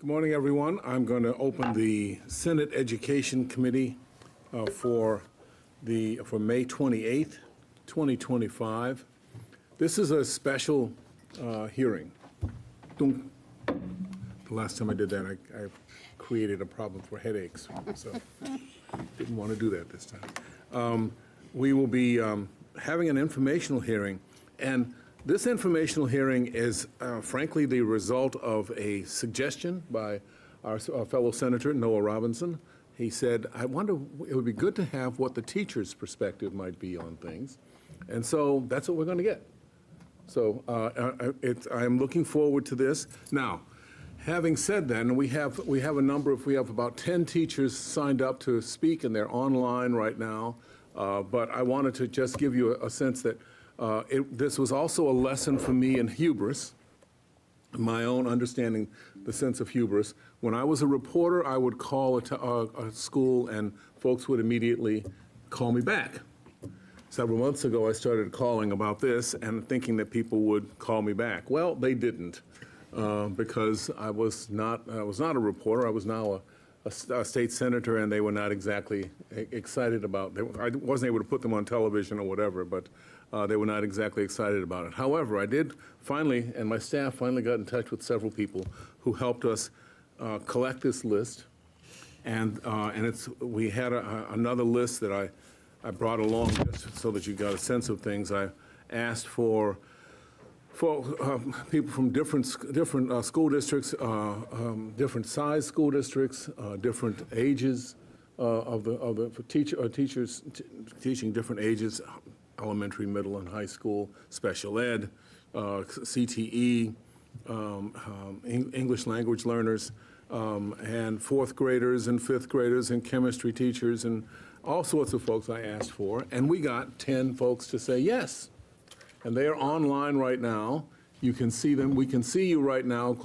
Good morning, everyone. I'm going to open the Senate Education Committee for May 28th, 2025. This is a special hearing. The last time I did that, I created a problem for headaches, so didn't want to do that this time. We will be having an informational hearing, and this informational hearing is, frankly, the result of a suggestion by our fellow Senator, Noah Robinson. He said, I wonder, it would be good to have what the teacher's perspective might be on things. And so that's what we're going to get. So I'm looking forward to this. Now, having said that, and we have about 10 teachers signed up to speak, and they're online right now. But I wanted to just give you a sense that this was also a lesson for me in hubris, my own understanding the sense of hubris. When I was a reporter, I would call a school and folks would immediately call me back. Several months ago, I started calling about this and thinking that people would call me back. Well, they didn't, because I was not a reporter. I was now a state senator, and they were not exactly excited about it. I wasn't able to put them on television or whatever, but they were not exactly excited about it. However, I did finally, and my staff finally got in touch with several people who helped us collect this list. And we had another list that I brought along just so that you got a sense of things. I asked for people from different school districts, different size school districts, different ages teachers teaching different ages, elementary, middle, and high school, special ed, CTE, English language learners, and fourth graders and fifth graders and chemistry teachers and all sorts of folks I asked for. And we got 10 folks to say yes. And they are online right now. You can see them. We can see you right now.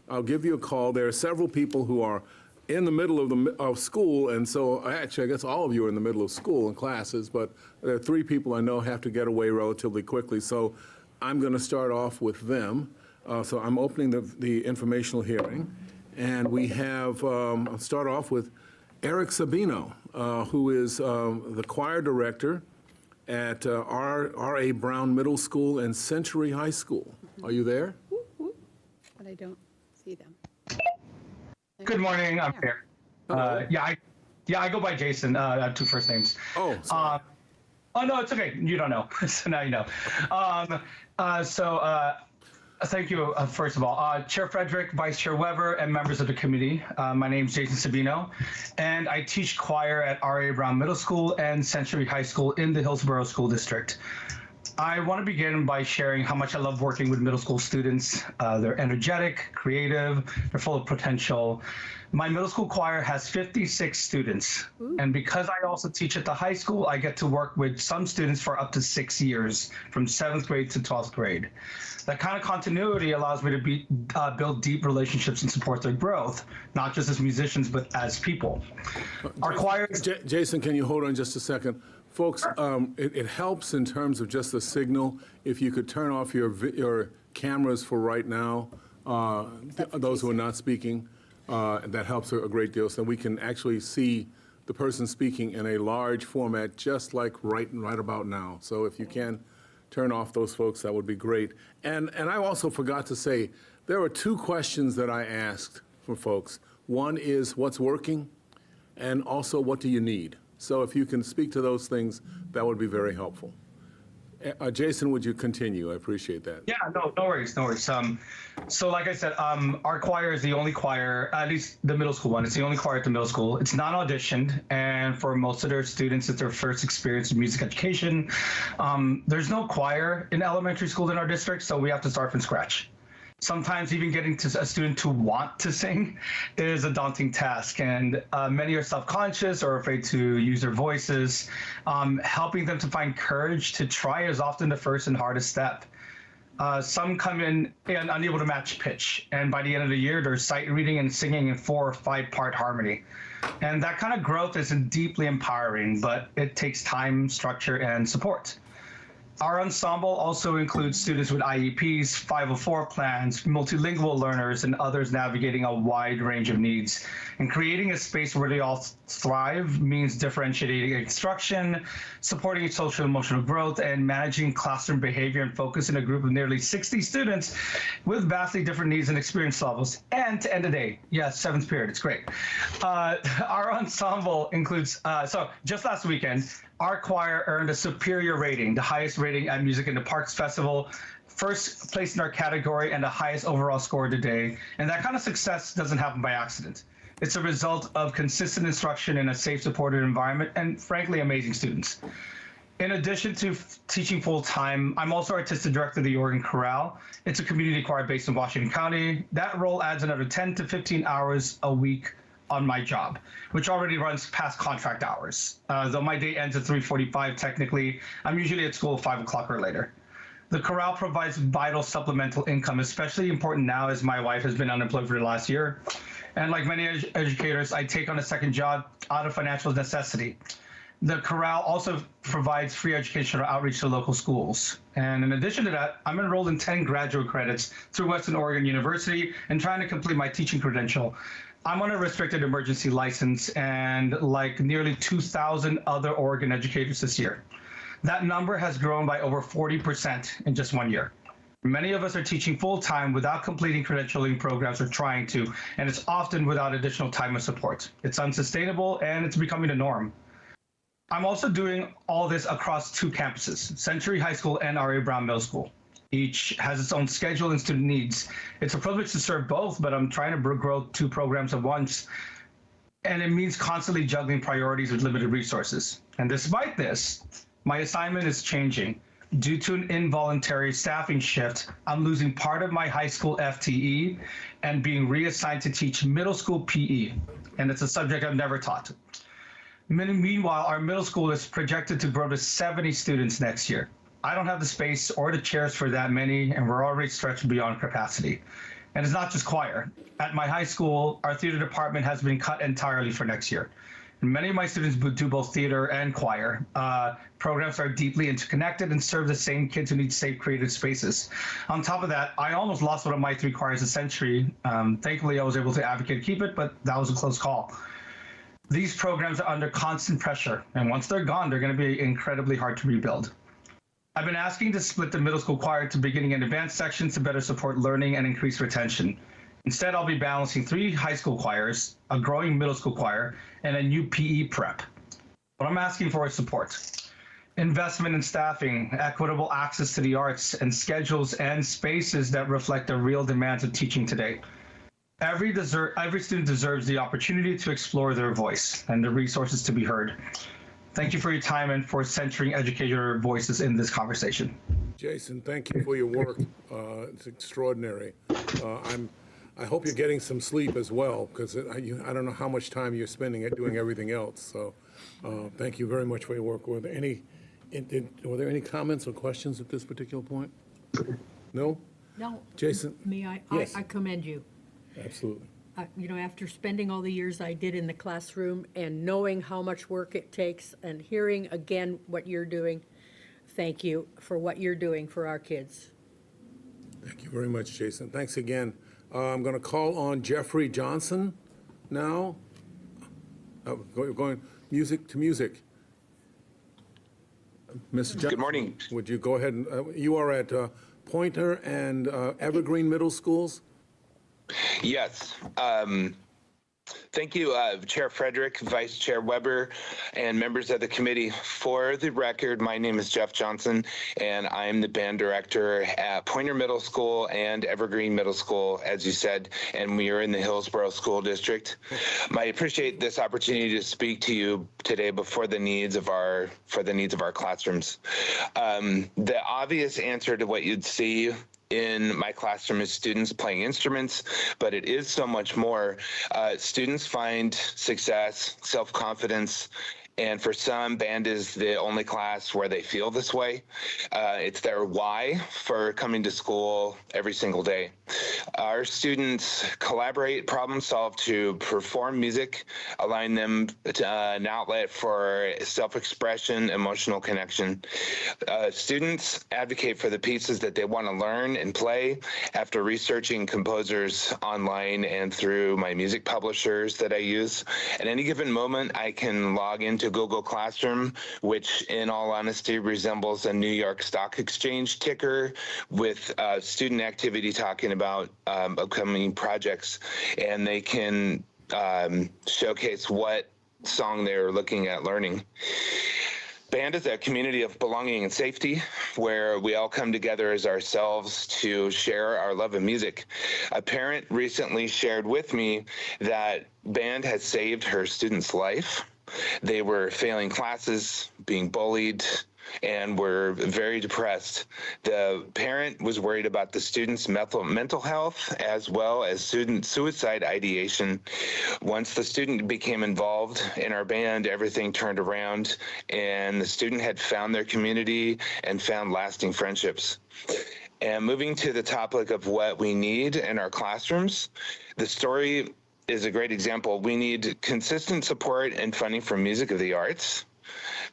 I'll give you a call. There are several people who are in the middle of school, and so actually I guess all of you are in the middle of school and classes, but there are 3 people I know have to get away relatively quickly. So I'm going to start off with them. So I'm opening the informational hearing, and we have, I'll start off with Eric Sabino, who is the choir director at R.A. Brown Middle School and Century High School. Are you there? But I don't see them. Good morning, I'm here. I go by Jason. I have 2 first names. Oh, sorry. Oh no, it's okay. You don't know, so now you know. Thank you, first of all. Chair Frederick, Vice Chair Weber, and members of the committee. My name is Jason Sabino, and I teach choir at R.A. Brown Middle School and Century High School in the Hillsborough School District. I want to begin by sharing how much I love working with middle school students. They're energetic, creative, they're full of potential. My middle school choir has 56 students. Ooh. And because I also teach at the high school, I get to work with some students for up to 6 years, from 7th grade to 12th grade. That kind of continuity allows me to build deep relationships and support their growth, not just as musicians, but as people. Our choir... Jason, can you hold on just a second? Folks, it helps in terms of just the signal if you could turn off your cameras for right now, those who are not speaking. That helps a great deal, so we can actually see the person speaking in a large format, just like right about now. So if you can turn off those folks, that would be great. And I also forgot to say, there are 2 questions that I asked for folks. One is, what's working? And also, what do you need? So if you can speak to those things, that would be very helpful. Jason, would you continue? I appreciate that. Yeah, no worries. So like I said, our choir is the only choir, at least the middle school one, it's the only choir at the middle school. It's not auditioned, and for most of their students, it's their first experience in music education. There's no choir in elementary school in our district, so we have to start from scratch. Sometimes even getting to a student to want to sing is a daunting task, and many are self-conscious or afraid to use their voices. Helping them to find courage to try is often the first and hardest step. Some come in and unable to match pitch, and by the end of the year, they're sight reading and singing in 4 or 5-part harmony. And that kind of growth is deeply empowering, but it takes time, structure, and support. Our ensemble also includes students with IEPs, 504 plans, multilingual learners, and others navigating a wide range of needs. And creating a space where they all thrive means differentiating instruction, supporting social and emotional growth, and managing classroom behavior and focus in a group of nearly 60 students with vastly different needs and experience levels. And to end the day, yes, seventh period, it's great. Our ensemble includes, so just last weekend, our choir earned a superior rating, the highest rating at Music in the Parks Festival, first place in our category, and the highest overall score today. And that kind of success doesn't happen by accident. It's a result of consistent instruction in a safe, supported environment, and frankly, amazing students. In addition to teaching full-time, I'm also artistic director of the Oregon Chorale. It's a community choir based in Washington County. That role adds another 10 to 15 hours a week on my job, which already runs past contract hours. Though my day ends at 3:45 technically, I'm usually at school at 5 o'clock or later. The chorale provides vital supplemental income, especially important now as my wife has been unemployed for the last year. And like many educators, I take on a second job out of financial necessity. The chorale also provides free educational outreach to local schools. And in addition to that, I'm enrolled in 10 graduate credits through Western Oregon University and trying to complete my teaching credential. I'm on a restricted emergency license and like nearly 2,000 other Oregon educators this year. That number has grown by over 40% in just 1 year. Many of us are teaching full-time without completing credentialing programs or trying to, and it's often without additional time and support. It's unsustainable and it's becoming the norm. I'm also doing all this across 2 campuses, Century High School and R.A. Brown Middle School. Each has its own schedule and student needs. It's a privilege to serve both, but I'm trying to grow 2 programs at once. And it means constantly juggling priorities with limited resources. And despite this, my assignment is changing. Due to an involuntary staffing shift, I'm losing part of my high school FTE and being reassigned to teach middle school PE. And it's a subject I've never taught. Meanwhile, our middle school is projected to grow to 70 students next year. I don't have the space or the chairs for that many, and we're already stretched beyond capacity. And it's not just choir. At my high school, our theater department has been cut entirely for next year. And many of my students do both theater and choir. Programs are deeply interconnected and serve the same kids who need safe, creative spaces. On top of that, I almost lost one of my 3 choirs at Century. Thankfully, I was able to advocate to keep it, but that was a close call. These programs are under constant pressure, and once they're gone, they're going to be incredibly hard to rebuild. I've been asking to split the middle school choir to beginning and advanced sections to better support learning and increase retention. Instead, I'll be balancing 3 high school choirs, a growing middle school choir, and a new PE prep. What I'm asking for is support. Investment in staffing, equitable access to the arts, and schedules and spaces that reflect the real demands of teaching today. Every student deserves the opportunity to explore their voice and the resources to be heard. Thank you for your time and for centering educator voices in this conversation. Jason, thank you for your work. It's extraordinary. I hope you're getting some sleep as well, because I don't know how much time you're spending doing everything else. So thank you very much for your work. Were there any comments or questions at this particular point? No? No. Jason? May I? Yes. I commend you. Absolutely. After spending all the years I did in the classroom and knowing how much work it takes and hearing again what you're doing, thank you for what you're doing for our kids. Thank you very much, Jason. Thanks again. I'm going to call on Jeffrey Johnson now. Going music to music. Mr. Johnson, good morning. Would you go ahead and, you are at Pointer and Evergreen Middle Schools? Yes. Thank you, Chair Frederick, Vice Chair Weber, and members of the committee. For the record, my name is Jeff Johnson, and I'm the band director at Pointer Middle School and Evergreen Middle School, as you said, and we are in the Hillsborough School District. I appreciate this opportunity to speak to you today for the needs of our classrooms. The obvious answer to what you'd see in my classroom is students playing instruments, but it is so much more. Students find success, self-confidence And for some, band is the only class where they feel this way. It's their why for coming to school every single day. Our students collaborate, problem solve to perform music, allowing them to, an outlet for self-expression, emotional connection. Students advocate for the pieces that they want to learn and play after researching composers online and through my music publishers that I use. At any given moment, I can log into Google Classroom, which in all honesty resembles a New York Stock Exchange ticker with student activity talking about upcoming projects, and they can showcase what song they're looking at learning. Band is a community of belonging and safety where we all come together as ourselves to share our love of music. A parent recently shared with me that band has saved her student's life. They were failing classes, being bullied, and were very depressed. The parent was worried about the student's mental health as well as student suicide ideation. Once the student became involved in our band, everything turned around, and the student had found their community and found lasting friendships. And moving to the topic of what we need in our classrooms, the story is a great example. We need consistent support and funding for music of the arts.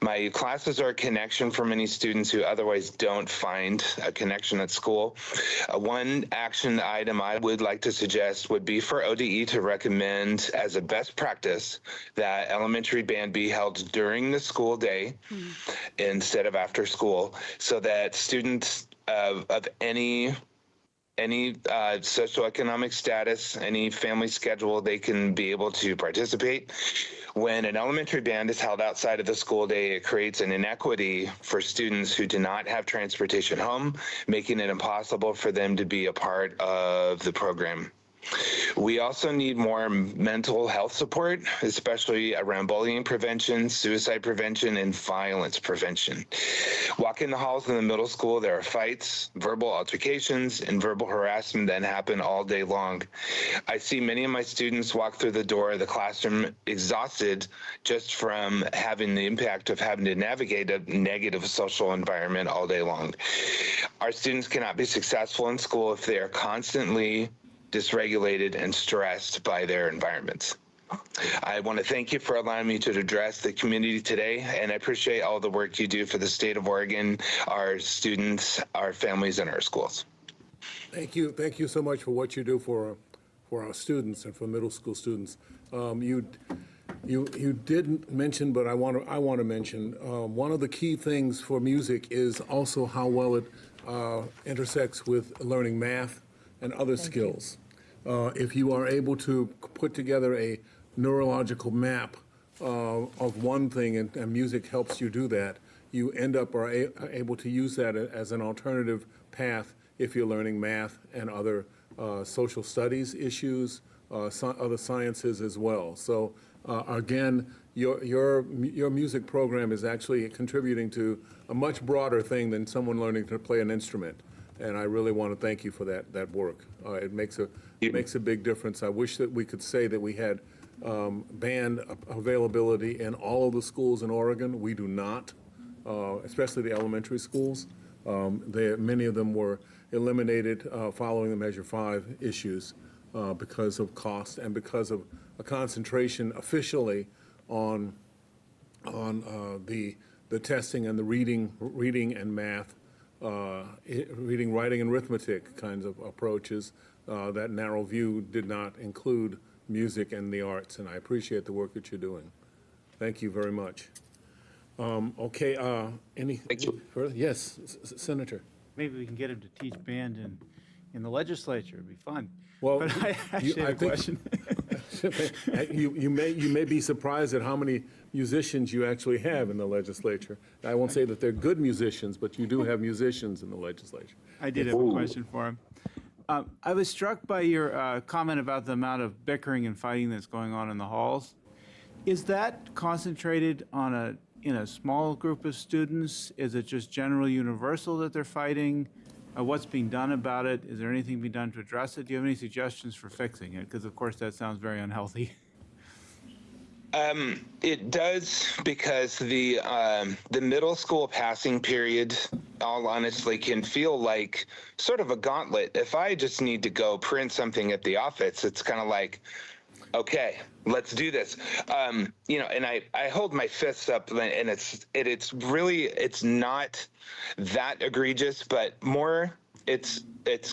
My classes are a connection for many students who otherwise don't find a connection at school. One action item I would like to suggest would be for ODE to recommend as a best practice that elementary band be held during the school day instead of after school, so that students of any socioeconomic status, any family schedule, they can be able to participate. When an elementary band is held outside of the school day, it creates an inequity for students who do not have transportation home, making it impossible for them to be a part of the program. We also need more mental health support, especially around bullying prevention, suicide prevention, and violence prevention. Walking the halls in the middle school, there are fights, verbal altercations, and verbal harassment that happen all day long. I see many of my students walk through the door of the classroom exhausted just from having the impact of having to navigate a negative social environment all day long. Our students cannot be successful in school if they are constantly dysregulated and stressed by their environments. I want to thank you for allowing me to address the community today, and I appreciate all the work you do for the state of Oregon, our students, our families, and our schools. Thank you so much for what you do for our students and for middle school students. You didn't mention, but I want to mention one of the key things for music is also how well it intersects with learning math and other skills. If you are able to put together a neurological map of one thing, and music helps you do that, you end up able to use that as an alternative path if you're learning math and other social studies issues, other sciences as well. So again, your music program is actually contributing to a much broader thing than someone learning to play an instrument. And I really want to thank you for that work. It makes a big difference. I wish that we could say that we had band availability in all of the schools in Oregon. We do not, especially the elementary schools. Many of them were eliminated following the Measure 5 issues because of cost and because of a concentration officially on the testing and the reading and math. Reading, writing, and arithmetic kinds of approaches. That narrow view did not include music and the arts, and I appreciate the work that you're doing. Thank you very much. Okay, any further? Yes, Senator. Maybe we can get him to teach band in the legislature. It'd be fun. Well, but I actually have a question. You may be surprised at how many musicians you actually have in the legislature. I won't say that they're good musicians, but you do have musicians in the legislature. I did have a question for him. I was struck by your comment about the amount of bickering and fighting that's going on in the halls. Is that concentrated on in a small group of students? Is it just general universal that they're fighting? What's being done about it? Is there anything being done to address it? Do you have any suggestions for fixing it? Because, of course, that sounds very unhealthy. It does, because the middle school passing period, all honestly, can feel like sort of a gauntlet. If I just need to go print something at the office, it's kind of like, okay, let's do this. You know, and I hold my fists up, and it's really, it's not that egregious, but more it's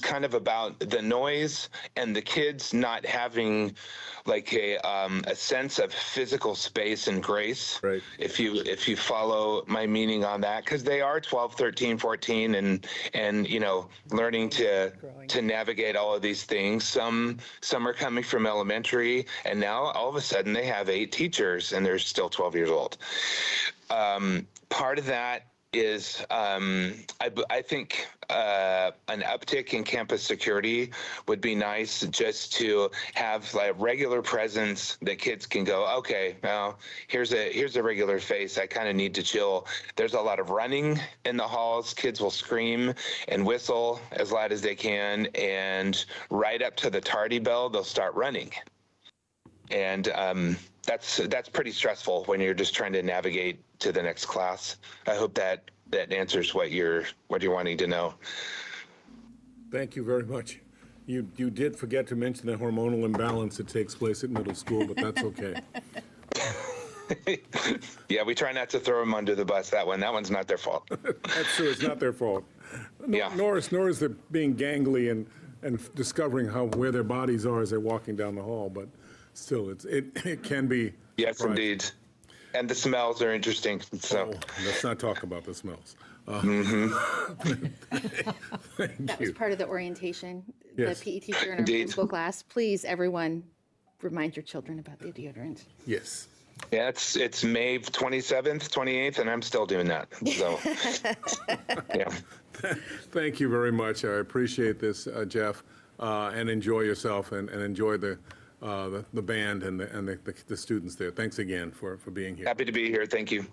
kind of about the noise and the kids not having like a sense of physical space and grace. Right. If you follow my meaning on that, because they are 12, 13, 14 and you know, learning to navigate all of these things. Some are coming from elementary, and now all of a sudden they have 8 teachers and they're still 12 years old. Part of that is I think an uptick in campus security would be nice, just to have like regular presence that kids can go, okay, now here's a regular face. I kind of need to chill. There's a lot of running in the halls. Kids will scream and whistle as loud as they can, and right up to the tardy bell, they'll start running. And that's pretty stressful when you're just trying to navigate to the next class. I hope that answers what you're wanting to know. Thank you very much. You did forget to mention the hormonal imbalance that takes place at middle school, but that's okay. Yeah, we try not to throw them under the bus. That one's not their fault. That's true. It's not their fault. Yeah. Nor is they being gangly and discovering where their bodies are as they're walking down the hall. But still, it can be. Yes, surprising. indeed. And the smells are interesting. So Let's not talk about the smells. Thank That was you. part of the orientation, Yes. the PE teacher in our Indeed. middle school class. Please, everyone, remind your children about the deodorant. Yes. yeah, it's May 27th, 28th, and I'm still doing that. So yeah. Thank you very much. I appreciate this, Jeff, and enjoy yourself and enjoy the band and the students there. Thanks again for being here. Happy to be here. Thank you.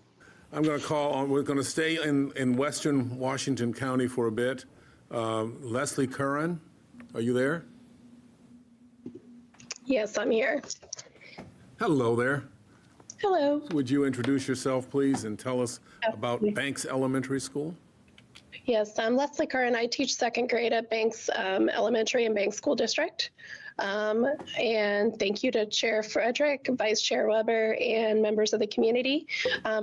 I'm going to we're going to stay in Western Washington County for a bit. Leslie Curran, are you there? Yes, I'm here. Hello there. Hello. Would you introduce yourself, please, and tell us about Banks Elementary School? Yes, I'm Leslie Curran. I teach second grade at Banks Elementary and Banks School District. And thank you to Chair Frederick, Vice Chair Weber, and members of the community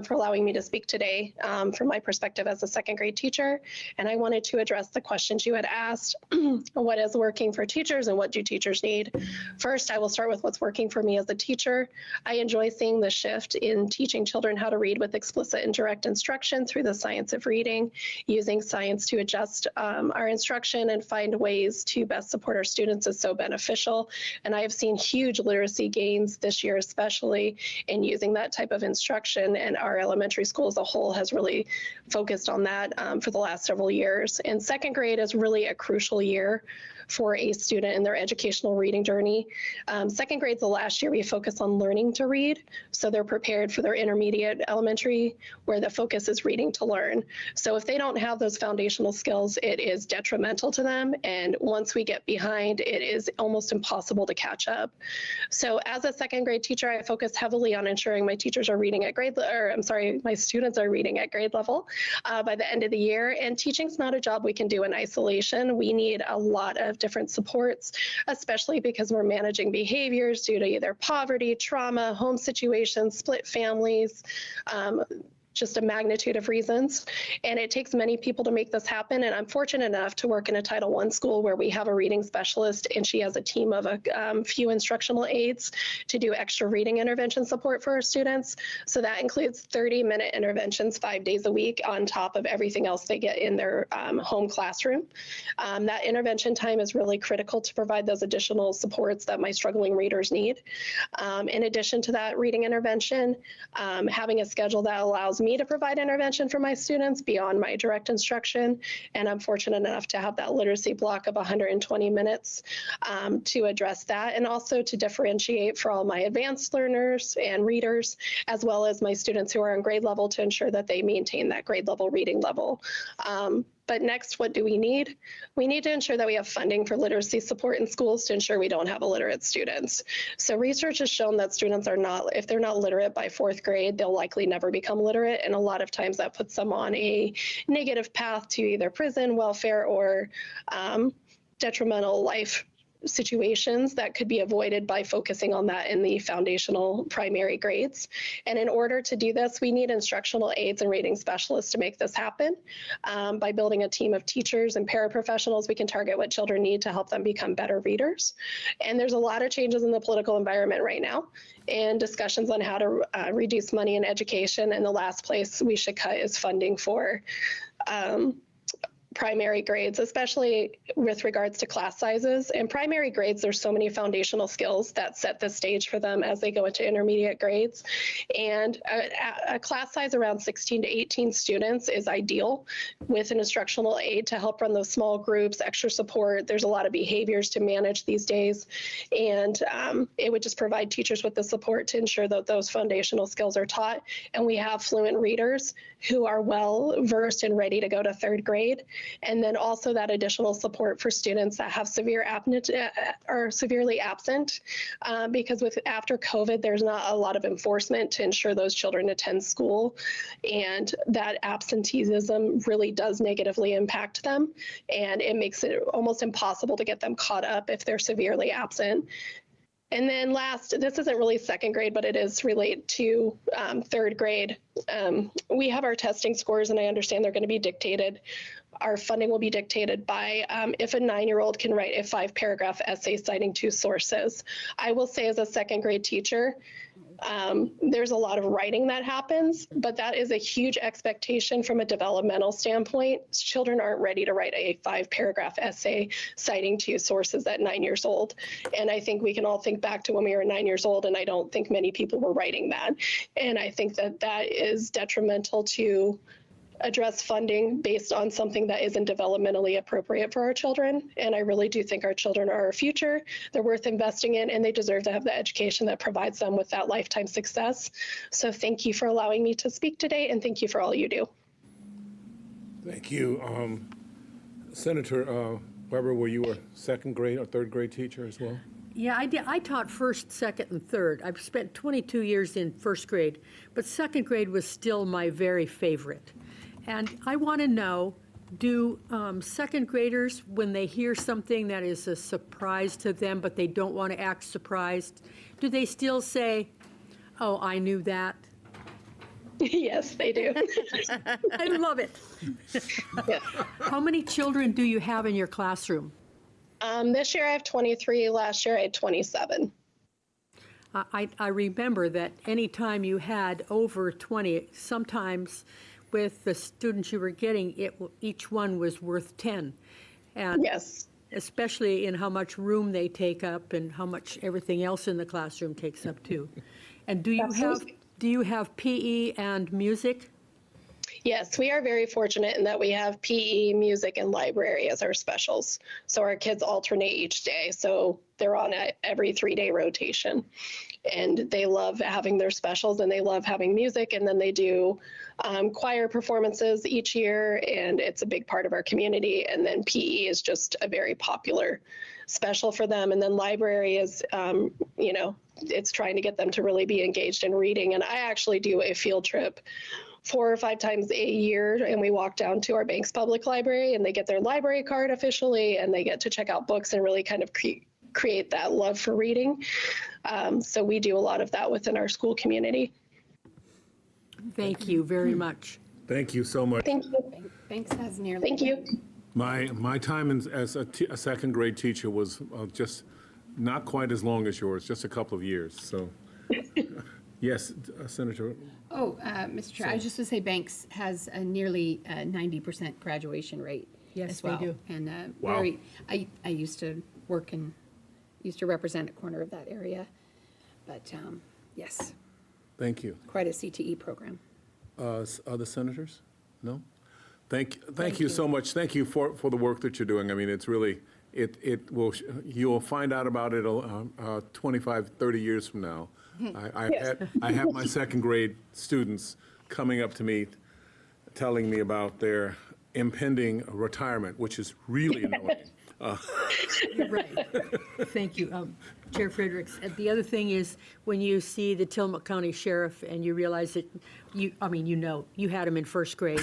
for allowing me to speak today from my perspective as a second grade teacher. And I wanted to address the questions you had asked. What is working for teachers and what do teachers need? First, I will start with what's working for me as a teacher. I enjoy seeing the shift in teaching children how to read with explicit and direct instruction through the science of reading, using science to adjust our instruction and find ways to best support our students is so beneficial. And I have seen huge literacy gains this year, especially in using that type of instruction. And our elementary school as a whole has really focused on that for the last several years. And second grade is really a crucial year for a student in their educational reading journey. Second grade's the last year we focus on learning to read, so they're prepared for their intermediate elementary, where the focus is reading to learn. So if they don't have those foundational skills, it is detrimental to them, and once we get behind, it is almost impossible to catch up. So as a second grade teacher, I focus heavily on ensuring my teachers are reading at my students are reading at grade level by the end of the year, and teaching's not a job we can do in isolation. We need a lot of different supports, especially because we're managing behaviors due to either poverty, trauma, home situations, split families, just a magnitude of reasons. And it takes many people to make this happen. And I'm fortunate enough to work in a Title I school where we have a reading specialist, and she has a team of a few instructional aides to do extra reading intervention support for our students. So that includes 30-minute interventions 5 days a week on top of everything else they get in their home classroom. That intervention time is really critical to provide those additional supports that my struggling readers need. In addition to that reading intervention, having a schedule that allows me to provide intervention for my students beyond my direct instruction. And I'm fortunate enough to have that literacy block of 120 minutes to address that, and also to differentiate for all my advanced learners and readers, as well as my students who are on grade level, to ensure that they maintain that grade level reading level. But next, what do we need? We need to ensure that we have funding for literacy support in schools to ensure we don't have illiterate students. So research has shown that students are not, if they're not literate by 4th grade, they'll likely never become literate. And a lot of times that puts them on a negative path to either prison, welfare, or detrimental life situations that could be avoided by focusing on that in the foundational primary grades. And in order to do this, we need instructional aides and reading specialists to make this happen. By building a team of teachers and paraprofessionals, we can target what children need to help them become better readers. And there's a lot of changes in the political environment right now and discussions on how to reduce money in education. And the last place we should cut is funding for primary grades, especially with regards to class sizes. In primary grades, there's so many foundational skills that set the stage for them as they go into intermediate grades. And a class size around 16 to 18 students is ideal with an instructional aide to help run those small groups, extra support. There's a lot of behaviors to manage these days. And it would just provide teachers with the support to ensure that those foundational skills are taught. And we have fluent readers who are well versed and ready to go to 3rd grade. And then also that additional support for students that have severe or severely absent, because after COVID, there's not a lot of enforcement to ensure those children attend school, and that absenteeism really does negatively impact them, and it makes it almost impossible to get them caught up if they're severely absent. And then last, this isn't really 2nd grade, but it is related to 3rd grade. We have our testing scores, and I understand they're going to be dictated. Our funding will be dictated by if a 9-year-old can write a 5-paragraph essay citing 2 sources. I will say as a 2nd grade teacher, there's a lot of writing that happens, but that is a huge expectation from a developmental standpoint. Children aren't ready to write a 5-paragraph essay citing 2 sources at 9 years old. And I think we can all think back to when we were 9 years old, and I don't think many people were writing that. And I think that that is detrimental to address funding based on something that isn't developmentally appropriate for our children. And I really do think our children are our future. They're worth investing in, and they deserve to have the education that provides them with that lifetime success. So thank you for allowing me to speak today, and thank you for all you do. Thank you. Senator Weber, were you a 2nd grade or 3rd grade teacher as well? Yeah, I did. I taught 1st, 2nd, and 3rd. I've spent 22 years in 1st grade, but 2nd grade was still my very favorite. And I want to know, do 2nd graders, when they hear something that is a surprise to them, but they don't want to act surprised, do they still say, "Oh, I knew that"? Yes, they do. I love it. Yes. How many children do you have in your classroom? This year I have 23. Last year I had 27. I remember that any time you had over 20, sometimes with the students you were getting, each one was worth 10. And Yes. especially in how much room they take up and how much everything else in the classroom takes up too. And do you have PE and music? Yes, we are very fortunate in that we have PE, music, and library as our specials. So our kids alternate each day. So they're on every 3-day rotation. And they love having their specials, and they love having music. And then they do choir performances each year, and it's a big part of our community. And then PE is just a very popular special for them. And then library is, it's trying to get them to really be engaged in reading. And I actually do a field trip 4 or 5 times a year, and we walk down to our Banks Public Library, and they get their library card officially, and they get to check out books and really kind of create that love for reading. So we do a lot of that within our school community. Thank you very much. Thank you so much. Thank you. Banks has nearly. Thank you. My time as a 2nd grade teacher was just not quite as long as yours, just a couple of years. So, yes, Senator. Oh, Mr. Chair, I just want to say Banks has a nearly 90% graduation rate. Yes, as they well. do. And Wow. I used to work and used to represent a corner of that area. But yes, Thank you. quite a CTE program. Other senators? No? Thank you so much. Thank you for the work that you're doing. I mean, it's really, you'll find out about it 25, 30 years from now. I have my 2nd grade students coming up to me, telling me about their impending retirement, which is really annoying. You're right. Thank you, Chair Fredericks. And the other thing is, when you see the Tillamook County Sheriff and you realize that you had him in first grade.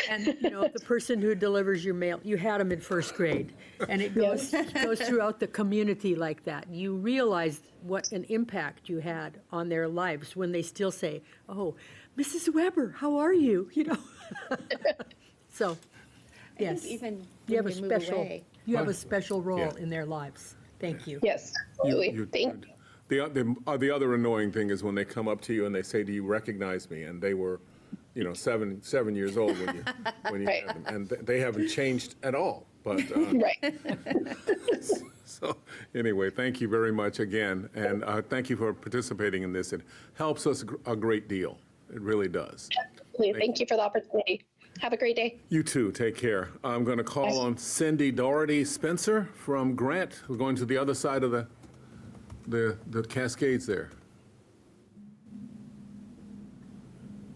And, the person who delivers your mail, you had them in first grade. And it goes throughout the community like that. You realize what an impact you had on their lives when they still say, "Oh, Mrs. Weber, how are you?" So, yes. Even You have when a you move special, away. you have a special role Yeah. in their lives. Thank you. Yes, absolutely. Thank The other annoying thing is when they come up to you and they say, "Do you recognize me?" And they were, 7 years old when you Right. had them, and they haven't changed at all. But right. so anyway, thank you very much again, and thank you for participating in this. It helps us a great deal. It really does. Thank you for the opportunity. Have a great day. You too. Take care. I'm going to call on Cindy Doherty Spencer from Grant. We're going to the other side of the Cascades there.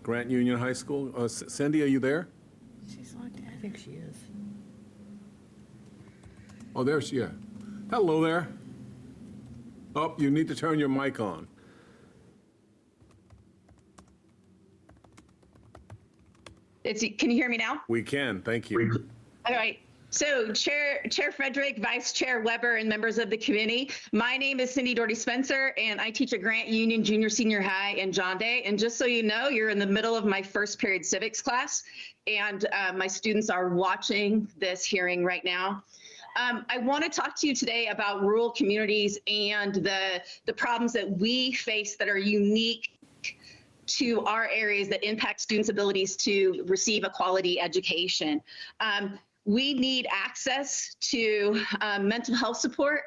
Grant Union High School. Cindy, are you there? She's logged in. I think she is. Oh, there she is. Hello there. Oh, you need to turn your mic on. Can you hear me now? We can. Thank you. All right. So Chair Frederick, Vice Chair Weber, and members of the committee, my name is Cindy Doherty Spencer, and I teach at Grant Union Junior Senior High in John Day. And just so you know, you're in the middle of my first period civics class, and my students are watching this hearing right now. I want to talk to you today about rural communities and the problems that we face that are unique to our areas that impact students' abilities to receive a quality education. We need access to mental health support.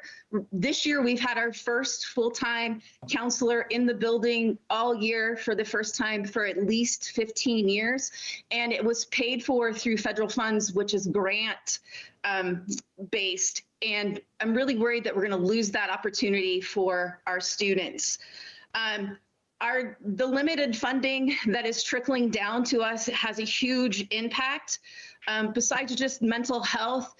This year, we've had our first full-time counselor in the building all year for the first time for at least 15 years. And it was paid for through federal funds, which is grant based. And I'm really worried that we're going to lose that opportunity for our students. The limited funding that is trickling down to us has a huge impact. Besides just mental health,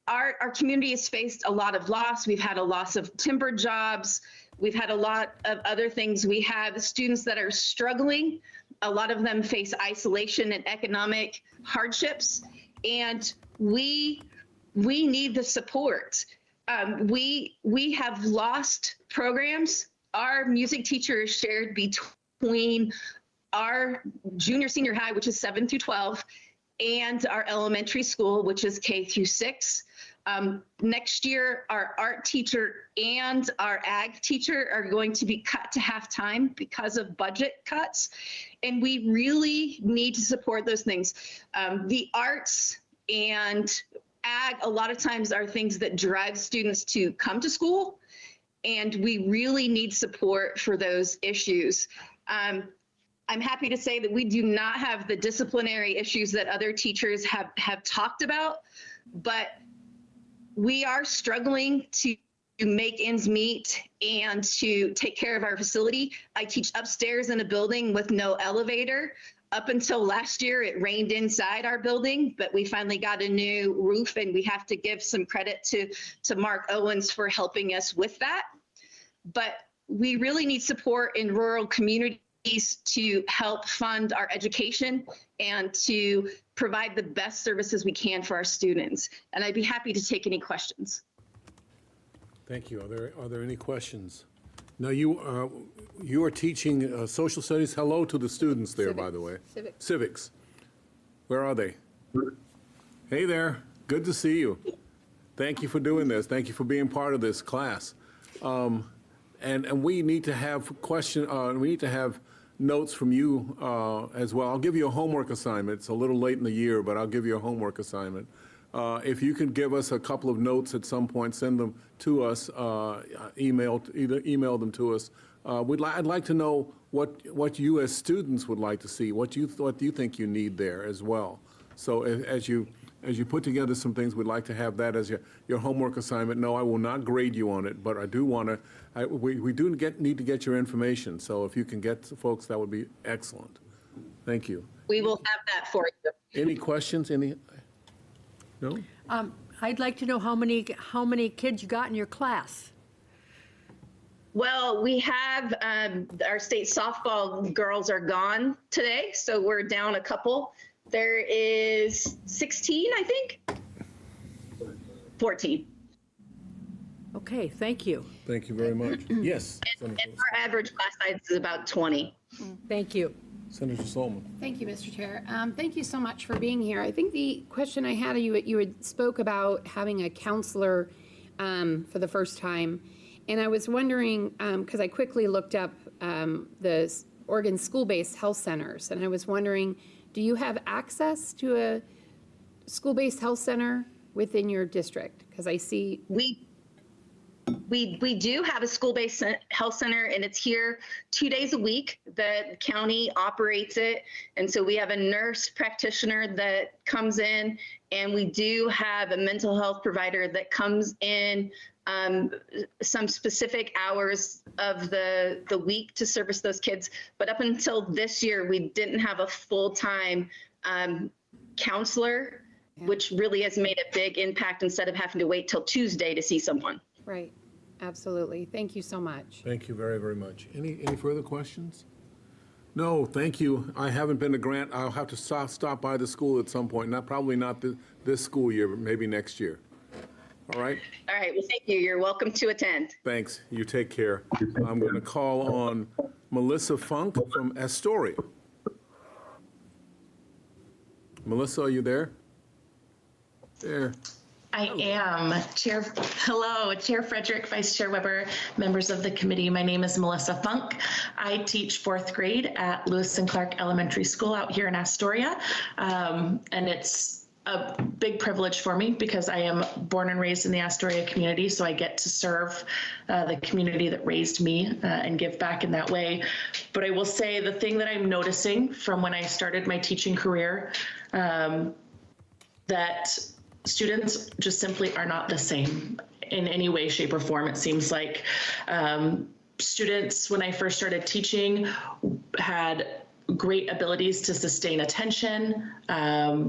our community has faced a lot of loss. We've had a loss of timber jobs. We've had a lot of other things. We have students that are struggling. A lot of them face isolation and economic hardships, and we need the support. We have lost programs. Our music teacher is shared between our junior senior high, which is 7 through 12, and our elementary school, which is K through 6. Next year, our art teacher and our ag teacher are going to be cut to half-time because of budget cuts. And we really need to support those things. The arts and ag, a lot of times, are things that drive students to come to school. And we really need support for those issues. I'm happy to say that we do not have the disciplinary issues that other teachers have talked about, but we are struggling to make ends meet and to take care of our facility. I teach upstairs in a building with no elevator. Up until last year, it rained inside our building, but we finally got a new roof, and we have to give some credit to Mark Owens for helping us with that. But we really need support in rural communities to help fund our education and to provide the best services we can for our students. And I'd be happy to take any questions. Thank you. Are there any questions? Now, you are teaching social studies. Hello to the students there, by the way. Civics. Where are they? Hey there. Good to see you. Thank you for doing this. Thank you for being part of this class. And we need to have we need to have notes from you as well. I'll give you a homework assignment. It's a little late in the year, but I'll give you a homework assignment. If you can give us a couple of notes at some point, send them to us, either email them to us. I'd like to know what you as students would like to see, what you think you need there as well. So as you put together some things, we'd like to have that as your homework assignment. No, I will not grade you on it, but I do want to. We need to get your information. So if you can get to folks, that would be excellent. Thank you. We will have that for you. Any questions? Any? No? I'd like to know how many kids you got in your class. Well, we have our state softball girls are gone today, so we're down a couple. There is 16, I think. 14. Okay, thank you. Thank you very much. Yes. And our average class size is about 20. Thank you. Senator Solomon. Thank you, Mr. Chair. Thank you so much for being here. I think the question I had, you had spoke about having a counselor for the first time. And I was wondering, because I quickly looked up the Oregon school-based health centers, and I was wondering, do you have access to a school-based health center within your district? Because I see We do have a school-based health center, and it's here 2 days a week. The county operates it, and so we have a nurse practitioner that comes in, and we do have a mental health provider that comes in some specific hours of the week to service those kids. But up until this year, we didn't have a full-time counselor, which really has made a big impact instead of having to wait till Tuesday to see someone. Right, absolutely. Thank you so much. Thank you very, very much. Any further questions? No, thank you. I haven't been to Grant. I'll have to stop by the school at some point. Probably not this school year, but maybe next year. All right? All right, well, thank you. You're welcome to attend. Thanks. You take care. I'm going to call on Melissa Funk from Astoria. Melissa, are you there? There. I am. Hello, Chair Frederick, Vice Chair Weber, members of the committee. My name is Melissa Funk. I teach fourth grade at Lewis and Clark Elementary School out here in Astoria. And it's a big privilege for me because I am born and raised in the Astoria community, so I get to serve the community that raised me and give back in that way. But I will say the thing that I'm noticing from when I started my teaching career, that students just simply are not the same in any way, shape, or form. It seems like students, when I first started teaching, had great abilities to sustain attention.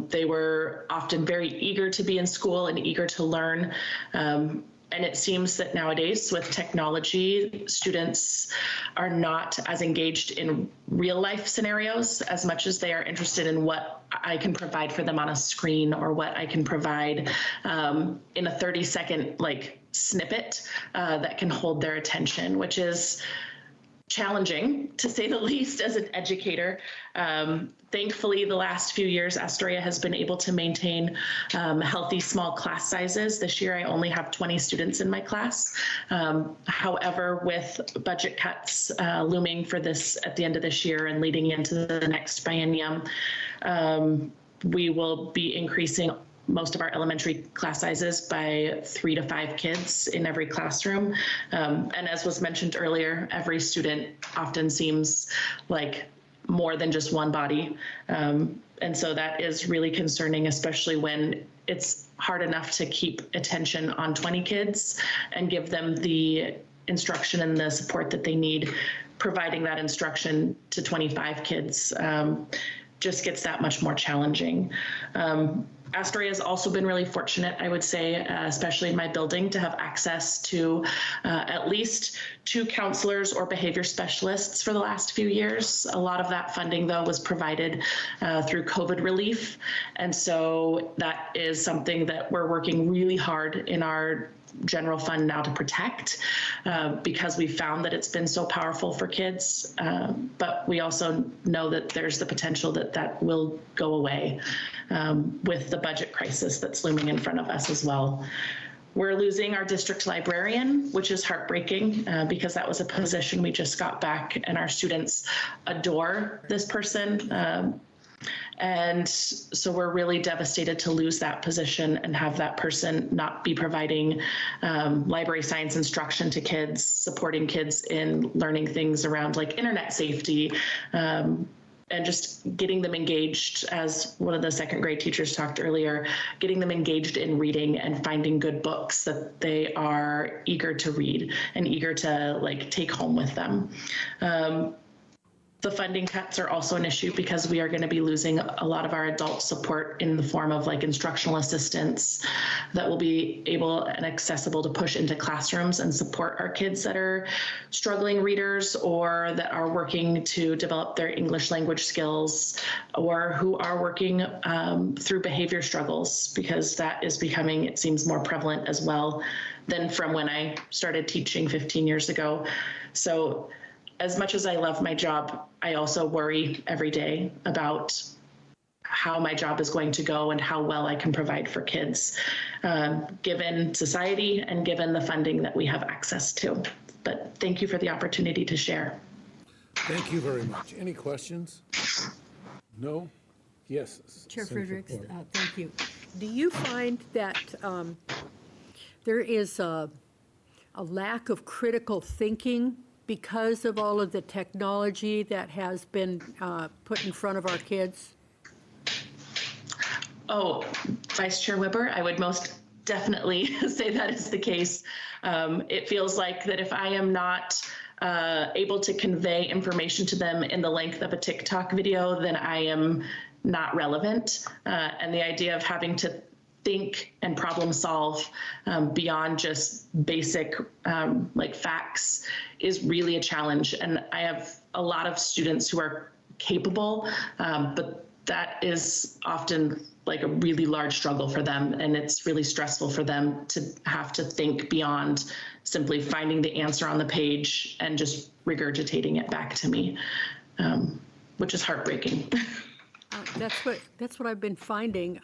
They were often very eager to be in school and eager to learn. And it seems that nowadays with technology, students are not as engaged in real life scenarios as much as they are interested in what I can provide for them on a screen or what I can provide in a 30-second snippet that can hold their attention, which is challenging, to say the least, as an educator. Thankfully, the last few years, Astoria has been able to maintain healthy small class sizes. This year, I only have 20 students in my class. However, with budget cuts looming for this at the end of this year and leading into the next biennium, we will be increasing most of our elementary class sizes by 3 to 5 kids in every classroom. And as was mentioned earlier, every student often seems like more than just one body. And so that is really concerning, especially when it's hard enough to keep attention on 20 kids and give them the instruction and the support that they need. Providing that instruction to 25 kids just gets that much more challenging. Astoria has also been really fortunate, I would say, especially in my building, to have access to at least 2 counselors or behavior specialists for the last few years. A lot of that funding, though, was provided through COVID relief. And so that is something that we're working really hard in our general fund now to protect because we found that it's been so powerful for kids. But we also know that there's the potential that that will go away with the budget crisis that's looming in front of us as well. We're losing our district librarian, which is heartbreaking because that was a position we just got back, and our students adore this person. And so we're really devastated to lose that position and have that person not be providing library science instruction to kids, supporting kids in learning things around internet safety, and just getting them engaged, as one of the second grade teachers talked earlier, getting them engaged in reading and finding good books that they are eager to read and eager to take home with them. the funding cuts are also an issue because we are going to be losing a lot of our adult support in the form of like instructional assistants that will be able and accessible to push into classrooms and support our kids that are struggling readers or that are working to develop their English language skills or who are working through behavior struggles, because that is becoming, it seems, more prevalent as well than from when I started teaching 15 years ago. So as much as I love my job, I also worry every day about how my job is going to go and how well I can provide for kids, given society and given the funding that we have access to. But thank you for the opportunity to share. Thank you very much. Any questions? No? Yes. Chair Senator Fredericks, Clark. thank you. Do you find that there is a lack of critical thinking because of all of the technology that has been put in front of our kids? Oh, Vice Chair Weber, I would most definitely say that is the case. It feels like that if I am not able to convey information to them in the length of a TikTok video, then I am not relevant. And the idea of having to think and problem solve beyond just basic like facts is really a challenge. And I have a lot of students who are capable, but that is often like a really large struggle for them. And it's really stressful for them to have to think beyond simply finding the answer on the page and just regurgitating it back to me, which is heartbreaking. That's what I've been finding.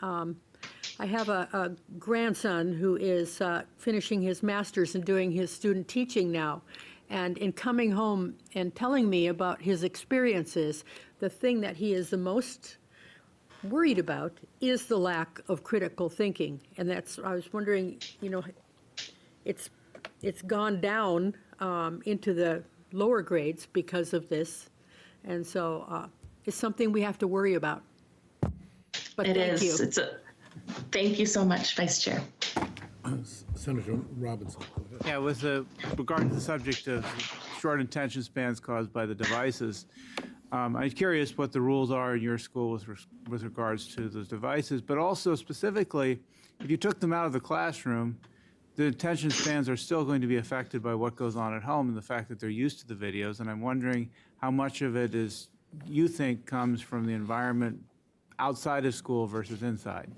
I have a grandson who is finishing his master's and doing his student teaching now. And in coming home and telling me about his experiences, the thing that he is the most worried about is the lack of critical thinking. And I was wondering, it's gone down into the lower grades because of this. And so it's something we have to worry about. But thank you. Thank you so much, Vice Chair. Senator Robinson. Go ahead. Yeah, with regard to the subject of short attention spans caused by the devices, I'm curious what the rules are in your school with regards to those devices, but also specifically, if you took them out of the classroom, the attention spans are still going to be affected by what goes on at home and the fact that they're used to the videos. And I'm wondering how much of it you think comes from the environment outside of school versus inside.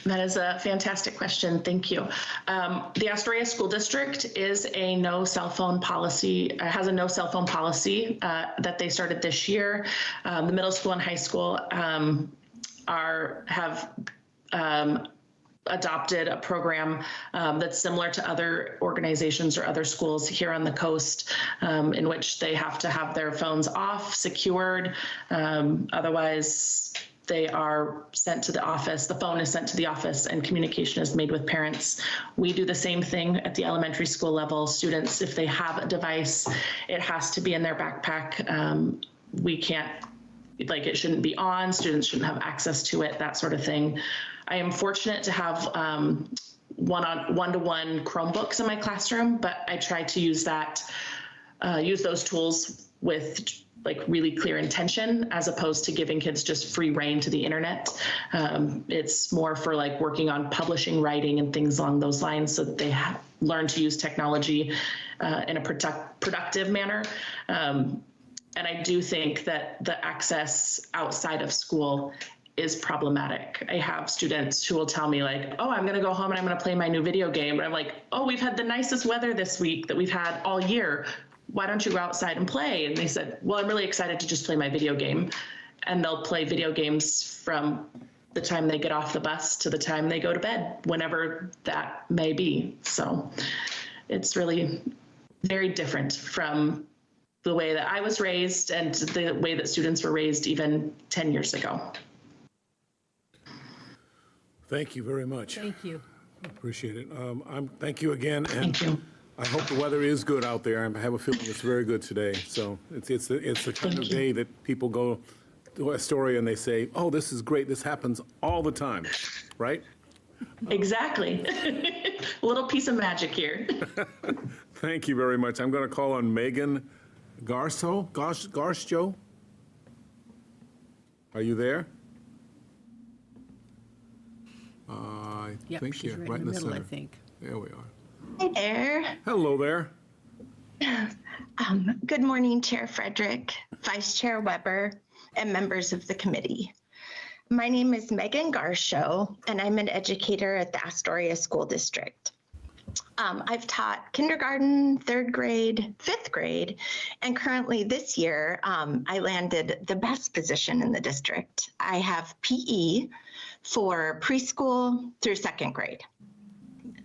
That is a fantastic question. Thank you. The Astoria School District is a no cell phone policy, has a no cell phone policy that they started this year. The middle school and high school have adopted a program that's similar to other organizations or other schools here on the coast, in which they have to have their phones off, secured. Otherwise, they are sent to the office, the phone is sent to the office, and communication is made with parents. We do the same thing at the elementary school level. Students, if they have a device, it has to be in their backpack. We can't, it shouldn't be on, students shouldn't have access to it, that sort of thing. I am fortunate to have one-to-one Chromebooks in my classroom, but I try to use those tools with really clear intention, as opposed to giving kids just free reign to the internet. It's more for working on publishing, writing, and things along those lines, so that they learn to use technology in a productive manner. And I do think that the access outside of school is problematic. I have students who will tell me oh, I'm gonna go home and I'm gonna play my new video game. And I'm like, oh, we've had the nicest weather this week that we've had all year. Why don't you go outside and play? And they said, well, I'm really excited to just play my video game. And they'll play video games from the time they get off the bus to the time they go to bed, whenever that may be. So it's really very different from the way that I was raised and the way that students were raised even 10 years ago. Thank you very much. Thank you. Appreciate it. Thank you again. And Thank you. I hope the weather is good out there. I have a feeling it's very good today. So it's the kind of day that people go to Astoria and they say, oh, this is great. This happens all the time, right? Exactly. A little piece of magic here. Thank you very much. I'm going to call on Megan Garsto? Are you there? I Yep, think she's you're right right in the middle, I center. think. There we are. Hi there. Hello there. Good morning, Chair Frederick, Vice Chair Weber, and members of the committee. My name is Megan Garshow, and I'm an educator at the Astoria School District. I've taught kindergarten, 3rd grade, 5th grade, and currently this year, I landed the best position in the district. I have PE for preschool through 2nd grade.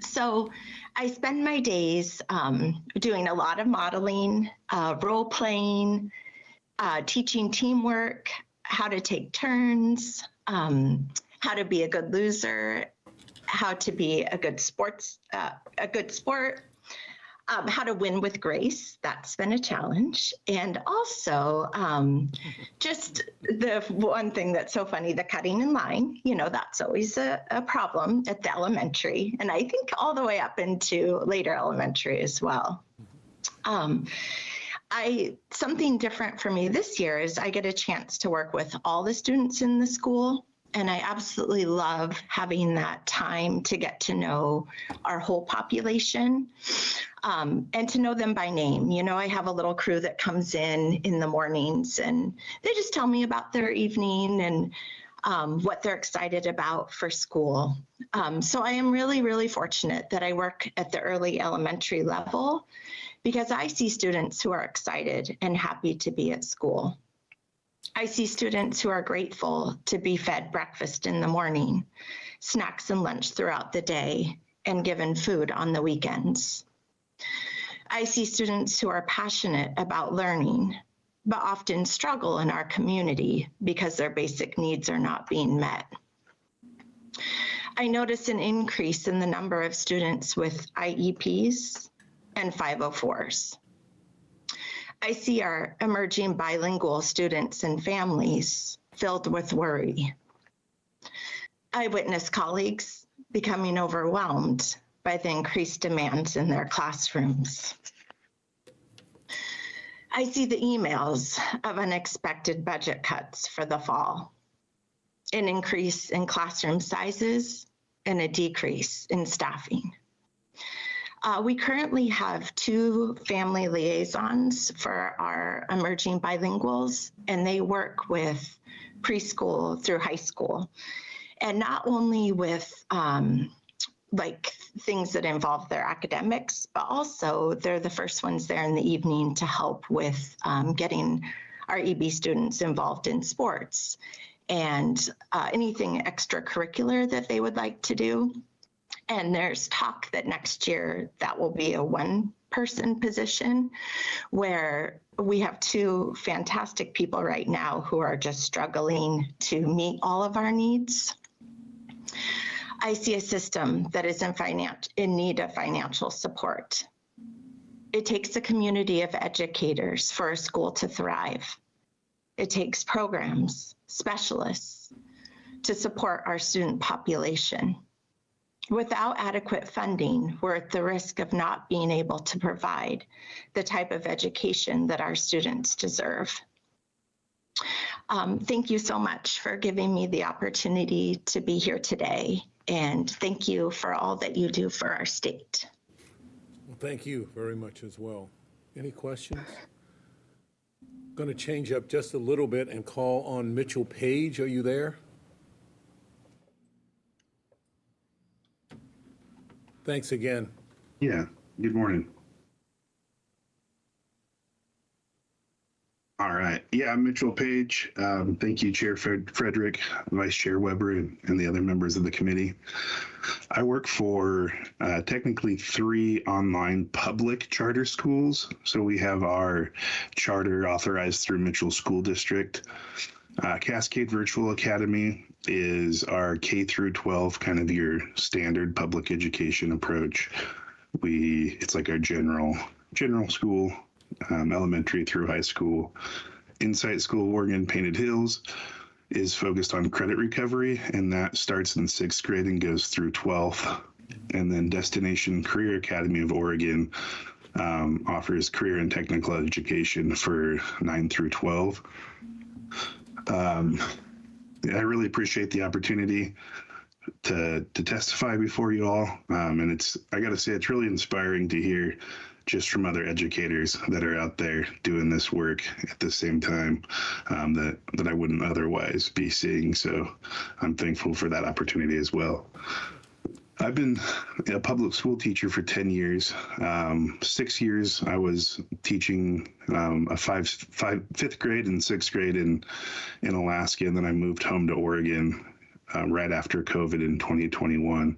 So I spend my days doing a lot of modeling, role playing, teaching teamwork, how to take turns, how to be a good loser, how to be a good sport, how to win with grace. That's been a challenge. And also just the one thing that's so funny, the cutting in line, that's always a problem at the elementary. And I think all the way up into later elementary as well. Something different for me this year is I get a chance to work with all the students in the school. And I absolutely love having that time to get to know our whole population and to know them by name. I have a little crew that comes in the mornings and they just tell me about their evening and what they're excited about for school. So I am really, really fortunate that I work at the early elementary level because I see students who are excited and happy to be at school. I see students who are grateful to be fed breakfast in the morning, snacks and lunch throughout the day, and given food on the weekends. I see students who are passionate about learning, but often struggle in our community because their basic needs are not being met. I notice an increase in the number of students with IEPs and 504s. I see our emerging bilingual students and families filled with worry. I witness colleagues becoming overwhelmed by the increased demands in their classrooms. I see the emails of unexpected budget cuts for the fall, an increase in classroom sizes, and a decrease in staffing. We currently have 2 family liaisons for our emerging bilinguals, and they work with preschool through high school. And not only with things that involve their academics, but also they're the first ones there in the evening to help with getting our EB students involved in sports and anything extracurricular that they would like to do. And there's talk that next year that will be a 1-person position where we have 2 fantastic people right now who are just struggling to meet all of our needs. I see a system that is in need of financial support. It takes a community of educators for a school to thrive. It takes programs, specialists to support our student population. Without adequate funding, we're at the risk of not being able to provide the type of education that our students deserve. Thank you so much for giving me the opportunity to be here today, and thank you for all that you do for our state. Well, thank you very much as well. Any questions? Going to change up just a little bit and call on Mitchell Page. Are you there? Thanks again. Yeah, good morning. All right. Yeah, I'm Mitchell Page. Thank you, Chair Frederick, Vice Chair Weber, and the other members of the committee. I work for technically 3 online public charter schools. So we have our charter authorized through Mitchell School District. Cascade Virtual Academy is our K through 12, kind of your standard public education approach. It's like our general school, elementary through high school. Insight School Oregon Painted Hills is focused on credit recovery, and that starts in 6th grade and goes through 12th. And then Destination Career Academy of Oregon offers career and technical education for 9 through 12. I really appreciate the opportunity to testify before you all. And I got to say, it's really inspiring to hear just from other educators that are out there doing this work at the same time that I wouldn't otherwise be seeing. So I'm thankful for that opportunity as well. I've been a public school teacher for 10 years. 6 years I was teaching fifth grade and sixth grade in Alaska, and then I moved home to Oregon right after COVID in 2021.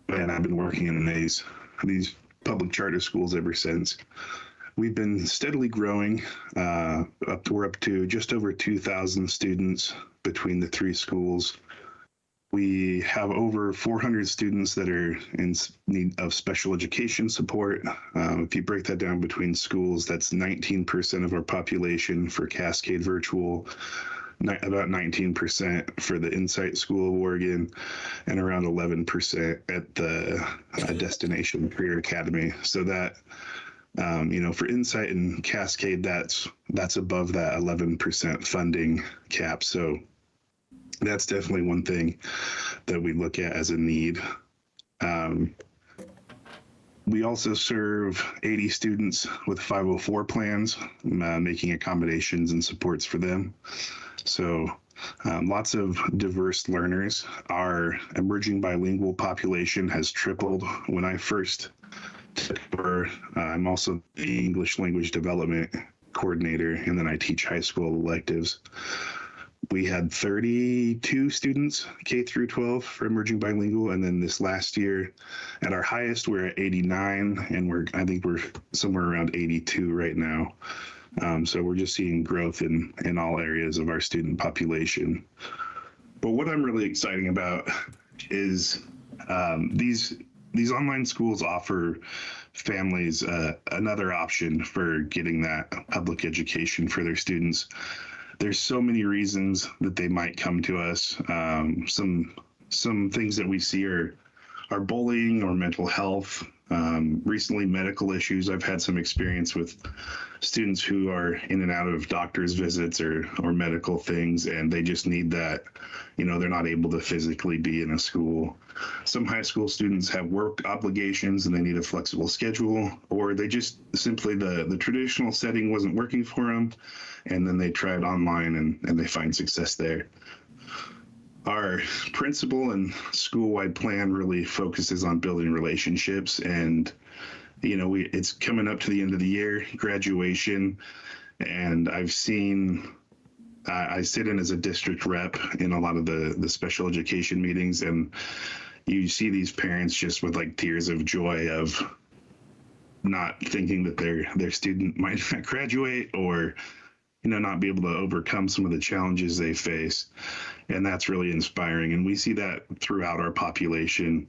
And I've been working in these public charter schools ever since. We've been steadily growing. We're up to just over 2,000 students between the three schools. We have over 400 students that are in need of special education support. If you break that down between schools, that's 19% of our population for Cascade Virtual, about 19% for the Insight School of Oregon, and around 11% at the Destination Career Academy. So that, for Insight and Cascade, that's above that 11% funding cap. So that's definitely one thing that we look at as a need. We also serve 80 students with 504 plans, making accommodations and supports for them. So lots of diverse learners. Our emerging bilingual population has tripled. When I first took over, I'm also the English language development coordinator, and then I teach high school electives. We had 32 students, K through 12, for emerging bilingual, and then this last year, at our highest, we're at 89, and I think we're somewhere around 82 right now. So we're just seeing growth in all areas of our student population. But what I'm really excited about is these online schools offer families another option for getting that public education for their students. There's so many reasons that they might come to us. Some things that we see are bullying or mental health. Recently, medical issues. I've had some experience with students who are in and out of doctor's visits or medical things, and they just need that. They're not able to physically be in a school. Some high school students have work obligations and they need a flexible schedule, or they just simply the traditional setting wasn't working for them, and then they try it online and they find success there. Our principal and school-wide plan really focuses on building relationships, and it's coming up to the end of the year, graduation, and I've seen. I sit in as a district rep in a lot of the special education meetings, and you see these parents just with like tears of joy of not thinking that their student might not graduate or not be able to overcome some of the challenges they face. And that's really inspiring. And we see that throughout our population.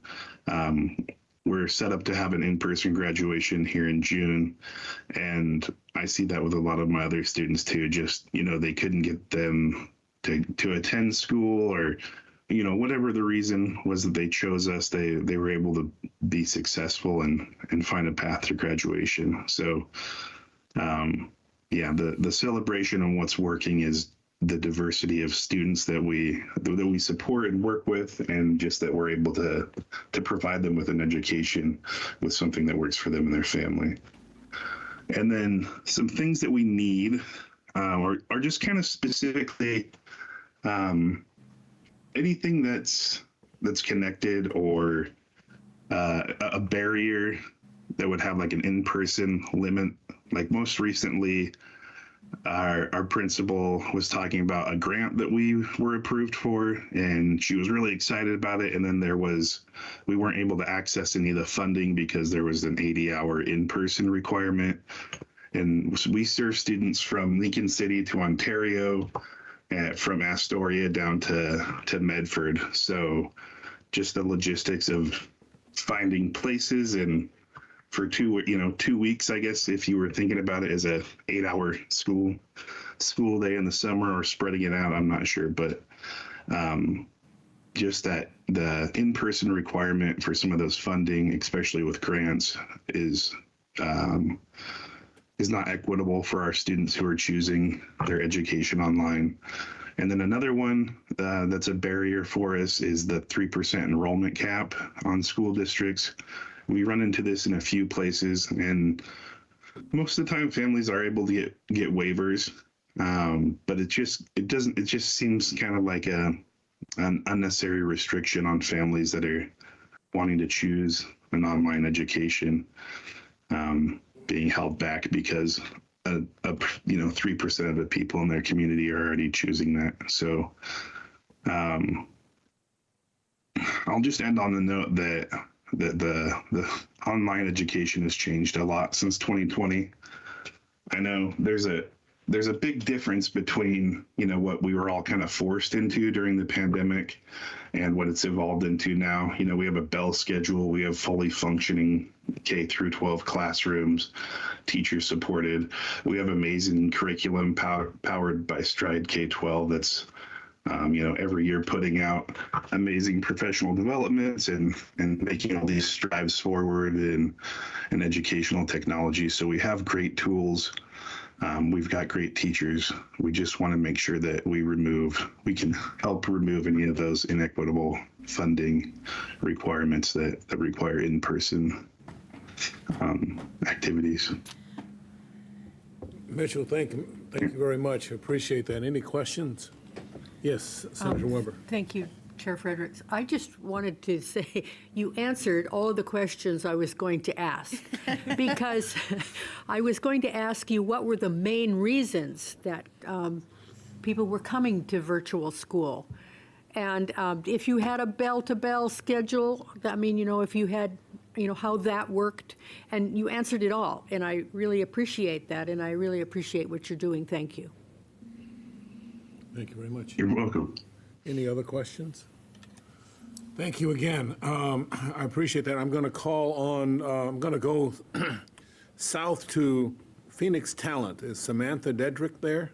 We're set up to have an in-person graduation here in June. And I see that with a lot of my other students too. Just, they couldn't get them to attend school, or, whatever the reason was that they chose us, they were able to be successful and find a path to graduation. So, the celebration of what's working is the diversity of students that we support and work with, and just that we're able to provide them with an education with something that works for them and their family. And then some things that we need are just kind of specifically anything that's connected or a barrier that would have like an in-person limit. Like most recently, our principal was talking about a grant that we were approved for, and she was really excited about it. And then we weren't able to access any of the funding because there was an 80-hour in-person requirement. And we serve students from Lincoln City to Ontario, from Astoria down to Medford. So just the logistics of finding places, and for 2 weeks, I guess, if you were thinking about it as a 8-hour school day in the summer or spreading it out, I'm not sure. But just that the in-person requirement for some of those funding, especially with grants, is is not equitable for our students who are choosing their education online. And then another one that's a barrier for us is the 3% enrollment cap on school districts. We run into this in a few places, and most of the time families are able to get waivers, but it just seems kind of like an unnecessary restriction on families that are wanting to choose an online education, being held back because 3% of the people in their community are already choosing that. So I'll just end on the note that the online education has changed a lot since 2020. I know there's a big difference between, what we were all kind of forced into during the pandemic and what it's evolved into now. We have a bell schedule, we have fully functioning K through 12 classrooms, teacher supported. We have amazing curriculum powered by Stride K-12 that's every year putting out amazing professional developments and making all these strides forward in educational technology. So we have great tools. We've got great teachers. We just want to make sure that we can help remove any of those inequitable funding requirements that require in-person activities. Mitchell, thank you very much. Appreciate that. Any questions? Yes, Senator Weber. Thank you, Chair Fredericks. I just wanted to say you answered all of the questions I was going to ask, because I was going to ask you what were the main reasons that people were coming to virtual school. And if you had a bell-to-bell schedule, if you had, how that worked, and you answered it all. And I really appreciate that, and I really appreciate what you're doing. Thank you. Thank you very much. You're welcome. Any other questions? Thank you again. I appreciate that. I'm going to call on, I'm going to go south to Phoenix Talent. Is Samantha Dedrick there?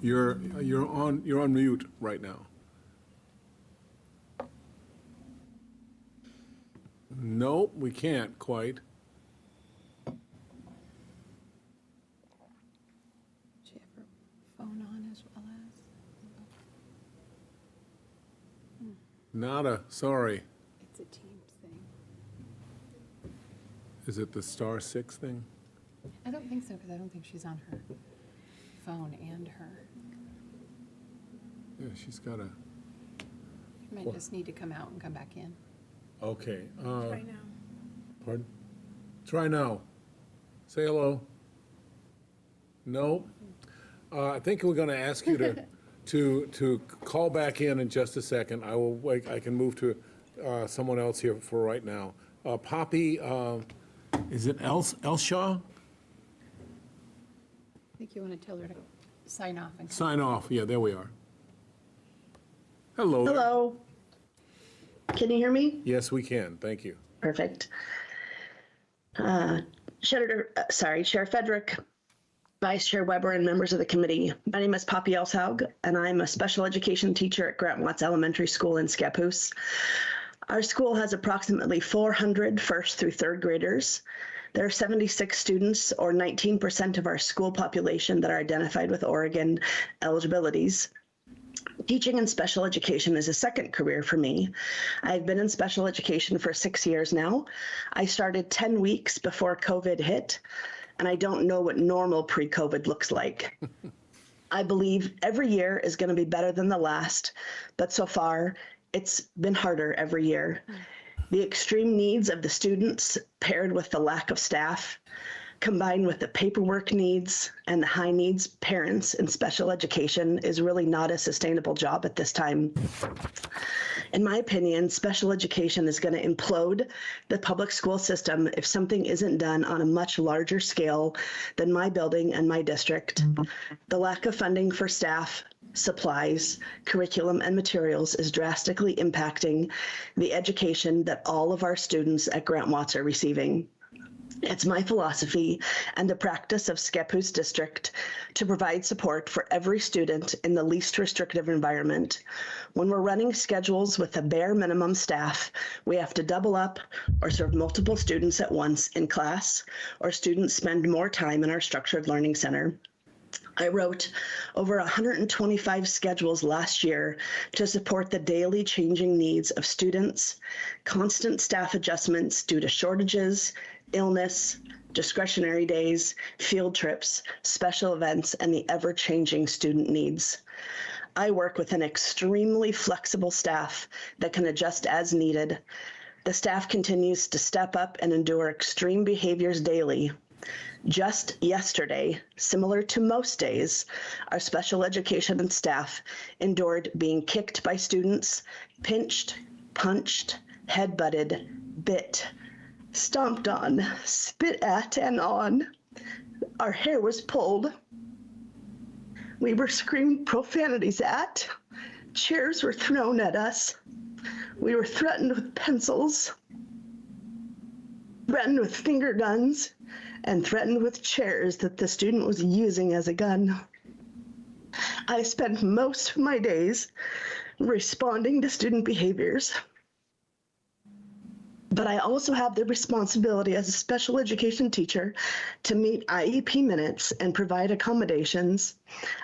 You're on mute right now. Nope, we can't quite. She have her phone on as well as? Nada, sorry. It's a Teams thing. Is it the *6 thing? I don't think so, because I don't think she's on her phone and her. Yeah, she's got a. She might just need to come out and come back in. Okay. Try now. Pardon? Try now. Say hello. No. I think we're going to ask you to call back in just a second. I will wait. I can move to someone else here for right now. Poppy, is it Elshaw? I think you want to tell her to sign off. And Sign off. Yeah, there we are. Hello. Hello. Can you hear me? Yes, we can. Thank you. Perfect. Chair Frederick, Vice Chair Weber, and members of the committee. My name is Poppy Elshaug, and I'm a special education teacher at Grant Watts Elementary School in Scappoose. Our school has approximately 400 first through third graders. There are 76 students, or 19% of our school population, that are identified with Oregon eligibilities. Teaching in special education is a second career for me. I've been in special education for 6 years now. I started 10 weeks before COVID hit, and I don't know what normal pre-COVID looks like. I believe every year is going to be better than the last, but so far it's been harder every year. The extreme needs of the students paired with the lack of staff, combined with the paperwork needs and the high needs parents in special education, is really not a sustainable job at this time. In my opinion, special education is going to implode the public school system if something isn't done on a much larger scale than my building and my district. The lack of funding for staff, supplies, curriculum, and materials is drastically impacting the education that all of our students at Grant Watts are receiving. It's my philosophy and the practice of Scappoose District to provide support for every student in the least restrictive environment. When we're running schedules with a bare minimum staff, we have to double up or serve multiple students at once in class, or students spend more time in our structured learning center. I wrote over 125 schedules last year to support the daily changing needs of students, constant staff adjustments due to shortages, illness, discretionary days, field trips, special events, and the ever-changing student needs. I work with an extremely flexible staff that can adjust as needed. The staff continues to step up and endure extreme behaviors daily. Just yesterday, similar to most days, our special education and staff endured being kicked by students, pinched, punched, headbutted, bit, stomped on, spit at and on. Our hair was pulled. We were screamed profanities at. Chairs were thrown at us. We were threatened with pencils, threatened with finger guns, and threatened with chairs that the student was using as a gun. I spent most of my days responding to student behaviors, but I also have the responsibility as a special education teacher to meet IEP minutes and provide accommodations.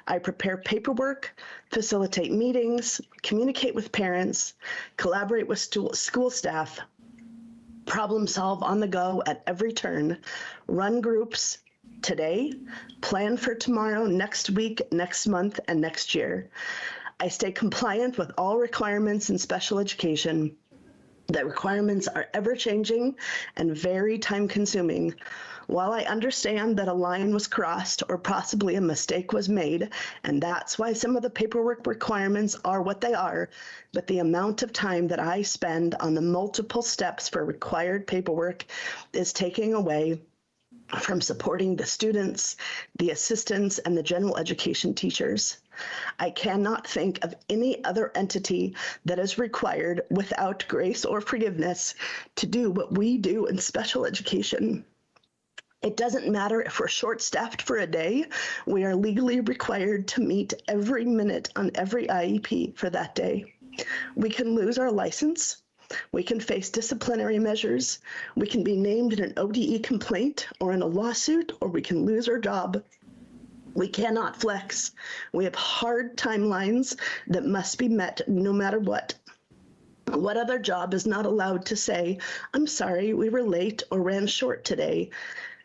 I prepare paperwork, facilitate meetings, communicate with parents, collaborate with school staff, problem solve on the go at every turn, run groups today, plan for tomorrow, next week, next month, and next year. I stay compliant with all requirements in special education. The requirements are ever-changing and very time-consuming. While I understand that a line was crossed or possibly a mistake was made, and that's why some of the paperwork requirements are what they are, but the amount of time that I spend on the multiple steps for required paperwork is taking away from supporting the students, the assistants, and the general education teachers. I cannot think of any other entity that is required without grace or forgiveness to do what we do in special education. It doesn't matter if we're short-staffed for a day, we are legally required to meet every minute on every IEP for that day. We can lose our license, we can face disciplinary measures, we can be named in an ODE complaint or in a lawsuit, or we can lose our job. We cannot flex. We have hard timelines that must be met no matter what. What other job is not allowed to say, I'm sorry, we were late or ran short today?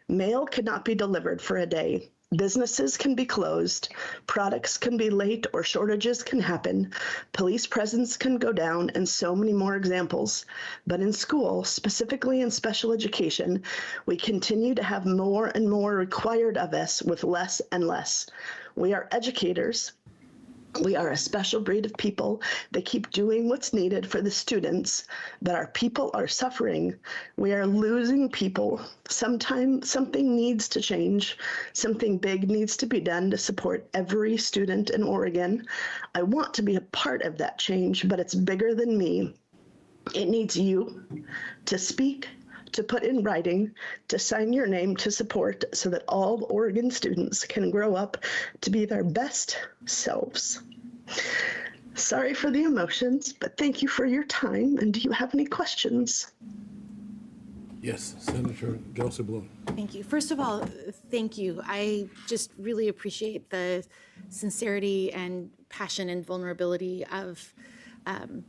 Mail cannot be delivered for a day. Businesses can be closed. Products can be late or shortages can happen. Police presence can go down, and so many more examples. But in school, specifically in special education, we continue to have more and more required of us with less and less. We are educators. We are a special breed of people that keep doing what's needed for the students, but our people are suffering. We are losing people. Sometimes something needs to change. Something big needs to be done to support every student in Oregon. I want to be a part of that change, but it's bigger than me. It needs you to speak, to put in writing, to sign your name to support so that all Oregon students can grow up to be their best selves. Sorry for the emotions, but thank you for your time. And do you have any questions? Yes, Senator Gelsi Bloom. Thank you. First of all, thank you. I just really appreciate the sincerity and passion and vulnerability of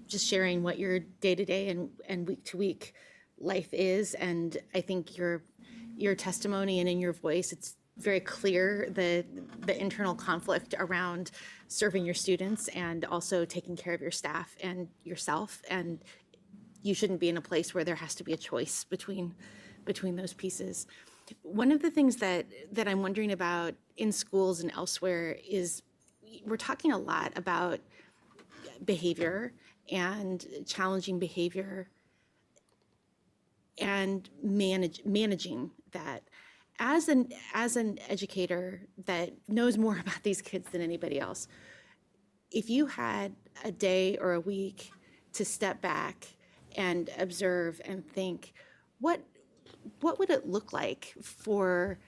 just sharing what your day-to-day and week-to-week life is. And I think your testimony and in your voice, it's very clear the internal conflict around serving your students and also taking care of your staff and yourself. And you shouldn't be in a place where there has to be a choice between those pieces. One of the things that I'm wondering about in schools and elsewhere is we're talking a lot about behavior and challenging behavior and managing that. As an educator that knows more about these kids than anybody else, if you had a day or a week to step back and observe and think, what what would it look like for,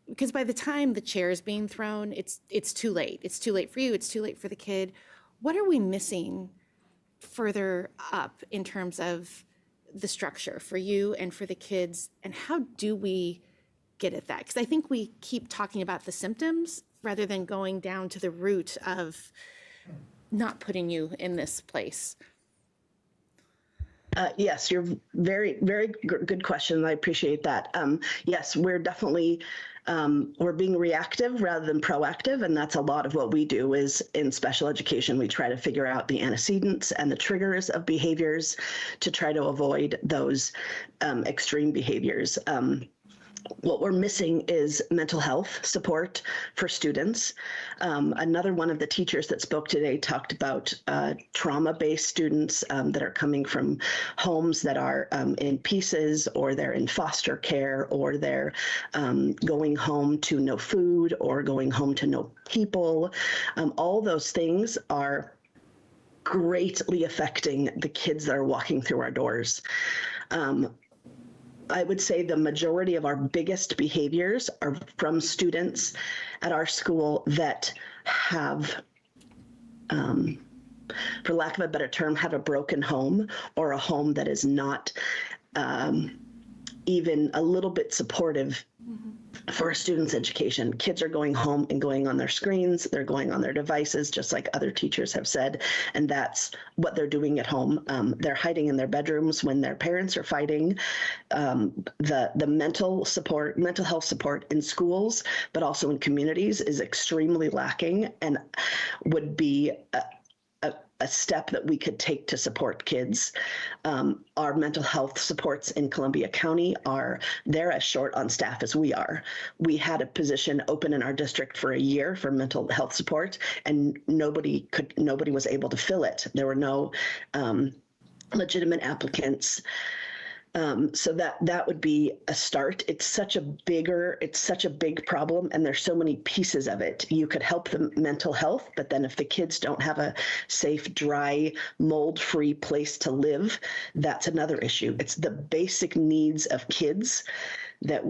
because by the time the chair is being thrown, it's too late. It's too late for you, it's too late for the kid. What are we missing further up in terms of the structure for you and for the kids, and how do we get at that? Because I think we keep talking about the symptoms rather than going down to the root of not putting you in this place. Yes, you're very, very good question. I appreciate that. Yes, we're definitely, we're being reactive rather than proactive. And that's a lot of what we do is in special education, we try to figure out the antecedents and the triggers of behaviors to try to avoid those extreme behaviors. What we're missing is mental health support for students. Another one of the teachers that spoke today talked about trauma-based students that are coming from homes that are in pieces, or they're in foster care, or they're going home to no food, or going home to no people. All those things are greatly affecting the kids that are walking through our doors. I would say the majority of our biggest behaviors are from students at our school that have, for lack of a better term, have a broken home, or a home that is not even a little bit supportive for a student's education. Kids are going home and going on their screens, they're going on their devices, just like other teachers have said, and that's what they're doing at home. They're hiding in their bedrooms when their parents are fighting. The mental health support in schools, but also in communities, is extremely lacking, and would be a step that we could take to support kids. Our mental health supports in Columbia County they're as short on staff as we are. We had a position open in our district for a year for mental health support, and nobody was able to fill it. There were no legitimate applicants. So that would be a start. It's such a big problem, and there's so many pieces of it. You could help the mental health, but then if the kids don't have a safe, dry, mold-free place to live, that's another issue. It's the basic needs of kids that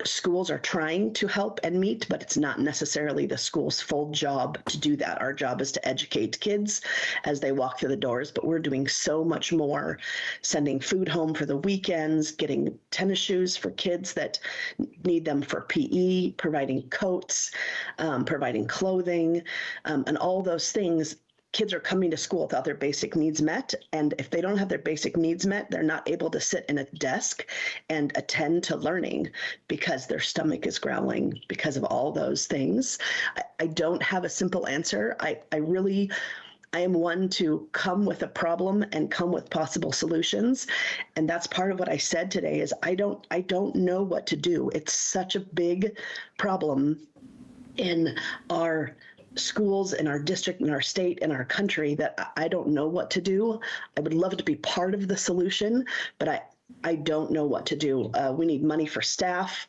schools are trying to help and meet, but it's not necessarily the school's full job to do that. Our job is to educate kids as they walk through the doors, but we're doing so much more, sending food home for the weekends, getting tennis shoes for kids that need them for PE, providing coats, providing clothing, and all those things. Kids are coming to school without their basic needs met, and if they don't have their basic needs met, they're not able to sit in a desk and attend to learning because their stomach is growling because of all those things. I don't have a simple answer. I am one to come with a problem and come with possible solutions, and that's part of what I said today is I don't know what to do. It's such a big problem in our schools, in our district, in our state, in our country, that I don't know what to do. I would love to be part of the solution, but I don't know what to do. We need money for staff,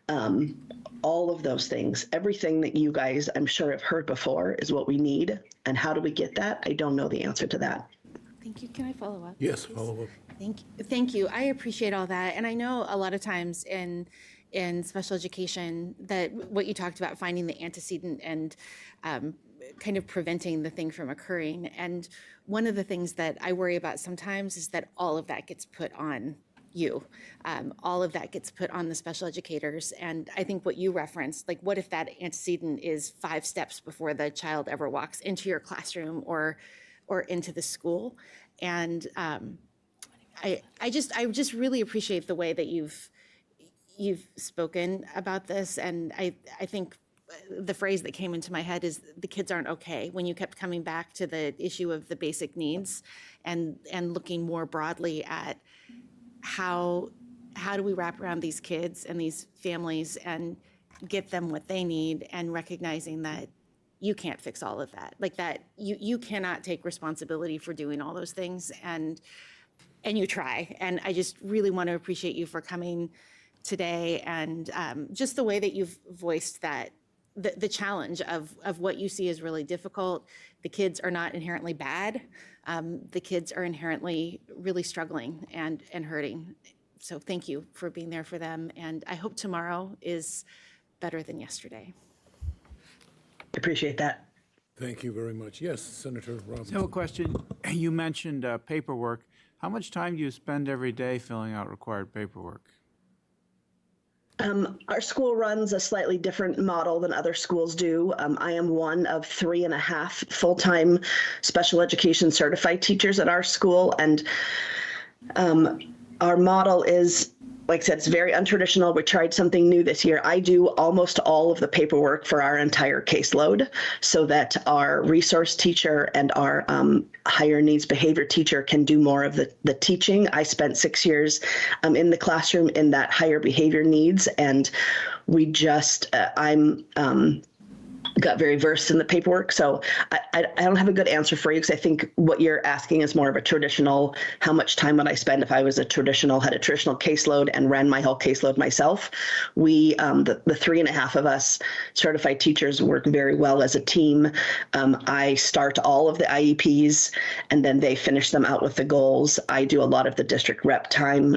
all of those things. Everything that you guys, I'm sure, have heard before is what we need. And how do we get that? I don't know the answer to that. Thank you. Can I follow up? Yes, follow up. Thank you. I appreciate all that. And I know a lot of times in special education that what you talked about, finding the antecedent and kind of preventing the thing from occurring. And one of the things that I worry about sometimes is that all of that gets put on you. All of that gets put on the special educators. And I think what you referenced, like what if that antecedent is 5 steps before the child ever walks into your classroom or into the school? And I just really appreciate the way that you've spoken about this. And I think the phrase that came into my head is the kids aren't okay, when you kept coming back to the issue of the basic needs and looking more broadly at how do we wrap around these kids and these families and get them what they need, and recognizing that you can't fix all of that, like that you cannot take responsibility for doing all those things, and you try. And I just really want to appreciate you for coming today, and just the way that you've voiced that the challenge of what you see is really difficult. The kids are not inherently bad. The kids are inherently really struggling and hurting. So thank you for being there for them. And I hope tomorrow is better than yesterday. Appreciate that. Thank you very much. Yes, Senator Robinson. So a question, you mentioned paperwork. How much time do you spend every day filling out required paperwork? Our school runs a slightly different model than other schools do. I am one of 3.5 full-time special education certified teachers at our school, and our model is, like I said, it's very untraditional. We tried something new this year. I do almost all of the paperwork for our entire caseload so that our resource teacher and our higher needs behavior teacher can do more of the teaching. I spent 6 years in the classroom in that higher behavior needs, and we just, got very versed in the paperwork. So I don't have a good answer for you, because I think what you're asking is more of a traditional, how much time would I spend if I was had a traditional caseload and ran my whole caseload myself. We, the 3.5 of us certified teachers work very well as a team. I start all of the IEPs and then they finish them out with the goals. I do a lot of the district rep time.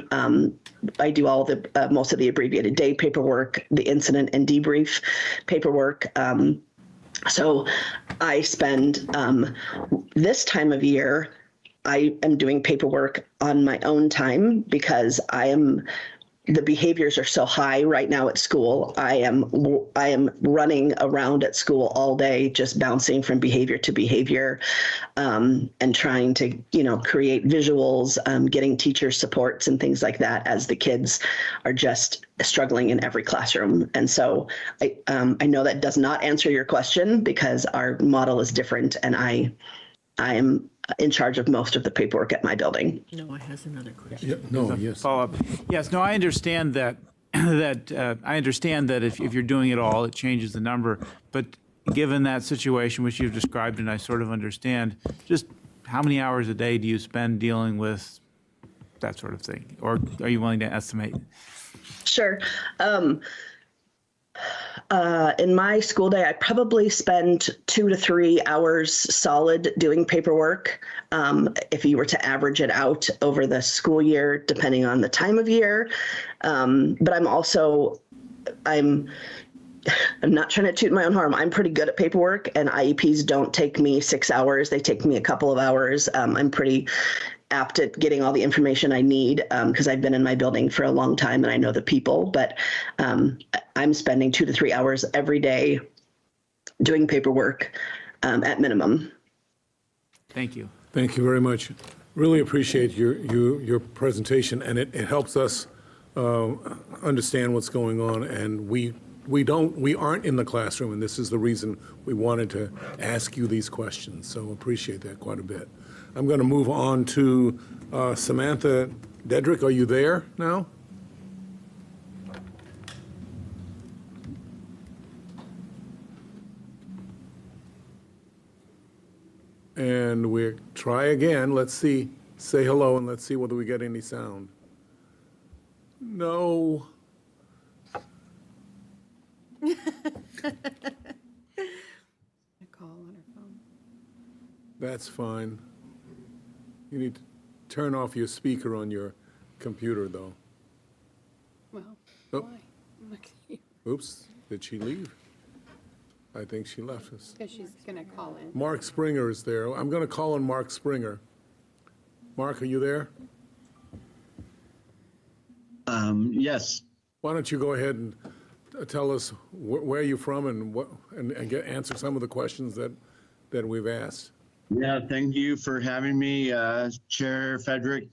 I do all the most of the abbreviated day paperwork, the incident and debrief paperwork. So I spend this time of year, I am doing paperwork on my own time because the behaviors are so high right now at school. I am running around at school all day, just bouncing from behavior to behavior, and trying to, create visuals, getting teacher supports and things like that as the kids are just struggling in every classroom. And so I know that does not answer your question because our model is different, and I am in charge of most of the paperwork at my building. Noah has another question. Yeah, no, yes. Follow-up. Yes, no, I understand that, I understand that if you're doing it all, it changes the number. But given that situation which you've described, and I sort of understand, just how many hours a day do you spend dealing with that sort of thing? Or are you willing to estimate? Sure. In my school day, I probably spend 2 to 3 hours solid doing paperwork. If you were to average it out over the school year, depending on the time of year. But I'm not trying to toot my own horn. I'm pretty good at paperwork, and IEPs don't take me 6 hours. They take me a couple of hours. I'm pretty apt at getting all the information I need because I've been in my building for a long time and I know the people, but I'm spending 2 to 3 hours every day doing paperwork at minimum. Thank you. Thank you very much. Really appreciate your presentation, and it helps us understand what's going on, and we aren't in the classroom, and this is the reason we wanted to ask you these questions, so appreciate that quite a bit. I'm going to move on to Samantha Dedrick. Are you there now? And we try again. Let's see. Say hello and let's see whether we get any sound. No. Call on her phone. That's fine. You need to turn off your speaker on your computer, though. Well, Oh. why? Okay. Oops, did she leave? I think she left us. Because she's going to call in. Mark Springer is there. I'm going to call on Mark Springer. Mark, are you there? Yes. Why don't you go ahead and tell us where you're from and answer some of the questions that we've asked. Yeah, thank you for having me, Chair Frederick,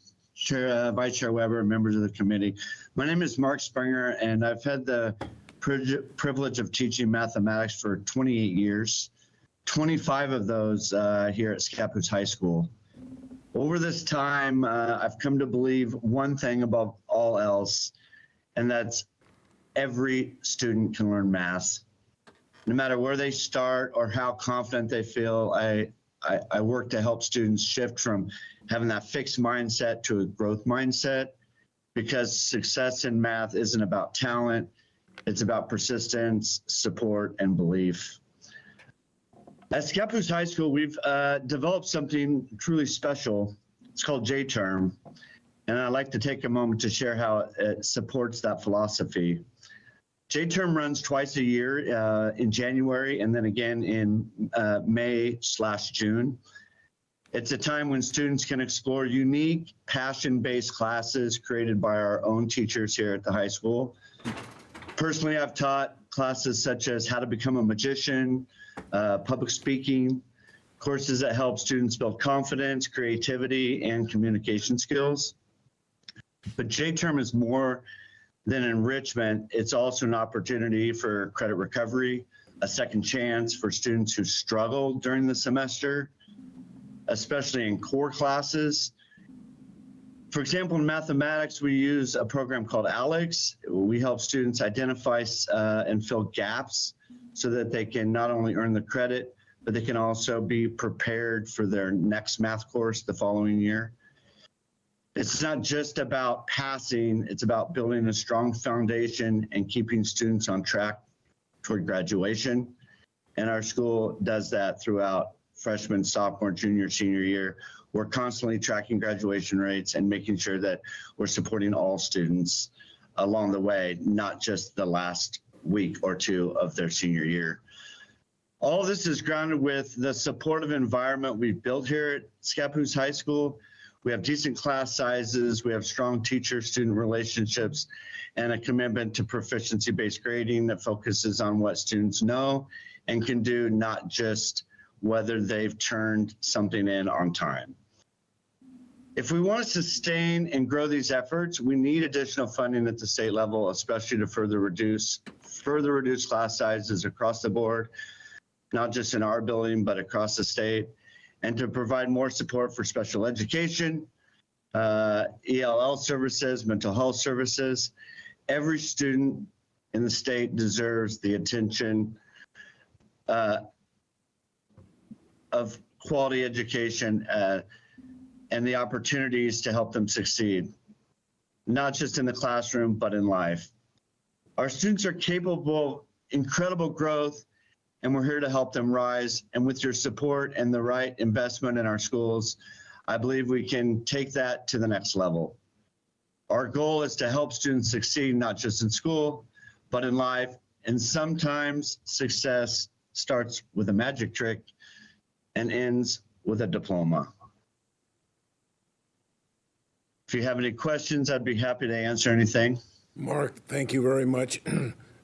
Vice Chair Weber, members of the committee. My name is Mark Springer, and I've had the privilege of teaching mathematics for 28 years, 25 of those here at Scappoose High School. Over this time, I've come to believe one thing above all else, and that's every student can learn math. No matter where they start or how confident they feel, I work to help students shift from having that fixed mindset to a growth mindset, because success in math isn't about talent. It's about persistence, support, and belief. At Scappoose High School, we've developed something truly special. It's called J-Term, and I'd like to take a moment to share how it supports that philosophy. J-Term runs twice a year in January and then again in May/June. It's a time when students can explore unique passion-based classes created by our own teachers here at the high school. Personally, I've taught classes such as how to become a magician, public speaking, courses that help students build confidence, creativity, and communication skills. But J-Term is more than enrichment. It's also an opportunity for credit recovery, a second chance for students who struggle during the semester, especially in core classes. For example, in mathematics, we use a program called ALEX. We help students identify and fill gaps so that they can not only earn the credit, but they can also be prepared for their next math course the following year. It's not just about passing, it's about building a strong foundation and keeping students on track toward graduation. And our school does that throughout freshman, sophomore, junior, senior year. We're constantly tracking graduation rates and making sure that we're supporting all students along the way, not just the last week or two of their senior year. All this is grounded with the supportive environment we've built here at Scappoose High School. We have decent class sizes, we have strong teacher-student relationships, and a commitment to proficiency-based grading that focuses on what students know and can do, not just whether they've turned something in on time. If we want to sustain and grow these efforts, we need additional funding at the state level, especially to further reduce class sizes across the board, not just in our building, but across the state, and to provide more support for special education, ELL services, mental health services. Every student in the state deserves the attention of quality education and the opportunities to help them succeed, not just in the classroom, but in life. Our students are capable of incredible growth, and we're here to help them rise. And with your support and the right investment in our schools, I believe we can take that to the next level. Our goal is to help students succeed, not just in school, but in life. And sometimes success starts with a magic trick and ends with a diploma. If you have any questions, I'd be happy to answer anything. Mark, thank you very much.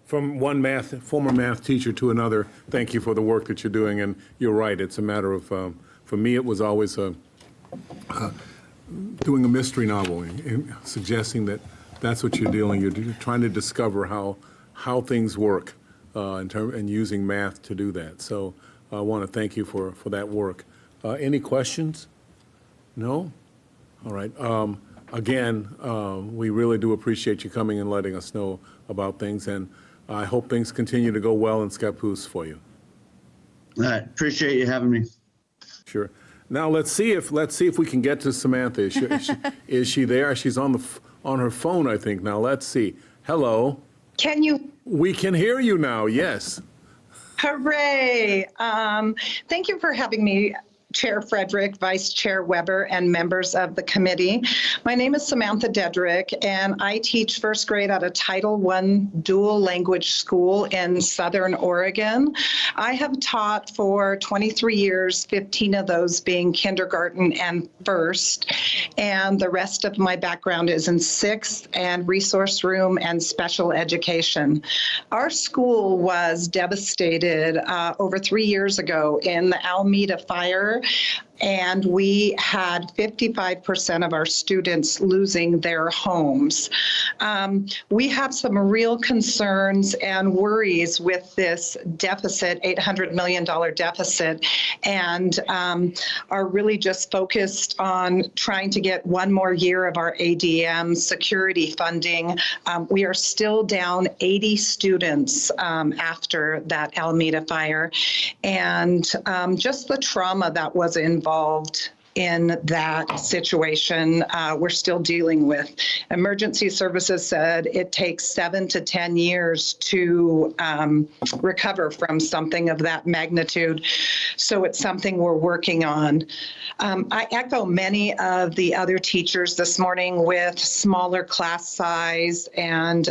From one former math teacher to another, thank you for the work that you're doing. And you're right, it's a matter of, for me, it was always doing a mystery novel, and suggesting that that's what you're doing. You're trying to discover how things work and using math to do that. So I want to thank you for that work. Any questions? No? All right. Again, we really do appreciate you coming and letting us know about things, and I hope things continue to go well in Scappoose for you. All right, appreciate you having me. Sure. Now let's see if we can get to Samantha. Is she there? She's on her phone, I think. Now let's see. Hello. Can you? We can hear you now. Yes. Hooray! Thank you for having me, Chair Frederick, Vice Chair Weber, and members of the committee. My name is Samantha Dedrick, and I teach first grade at a Title I dual language school in Southern Oregon. I have taught for 23 years, 15 of those being kindergarten and first, and the rest of my background is in sixth and resource room and special education. Our school was devastated over 3 years ago in the Alameda fire, and we had 55% of our students losing their homes. We have some real concerns and worries with this deficit, $800 million deficit, and are really just focused on trying to get one more year of our ADM security funding. We are still down 80 students after that Alameda fire, and just the trauma that was involved in that situation we're still dealing with. Emergency services said it takes 7 to 10 years to recover from something of that magnitude. So it's something we're working on. I echo many of the other teachers this morning with smaller class size and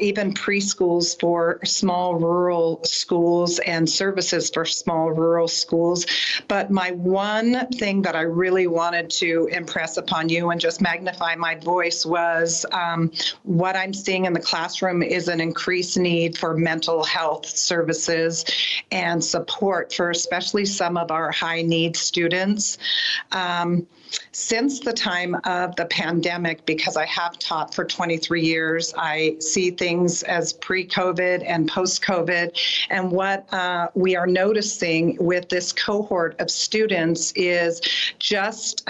even preschools for small rural schools and services for small rural schools. But my one thing that I really wanted to impress upon you and just magnify my voice was what I'm seeing in the classroom is an increased need for mental health services and support for especially some of our high needs students. Since the time of the pandemic, because I have taught for 23 years, I see things as pre-COVID and post-COVID. And what we are noticing with this cohort of students is just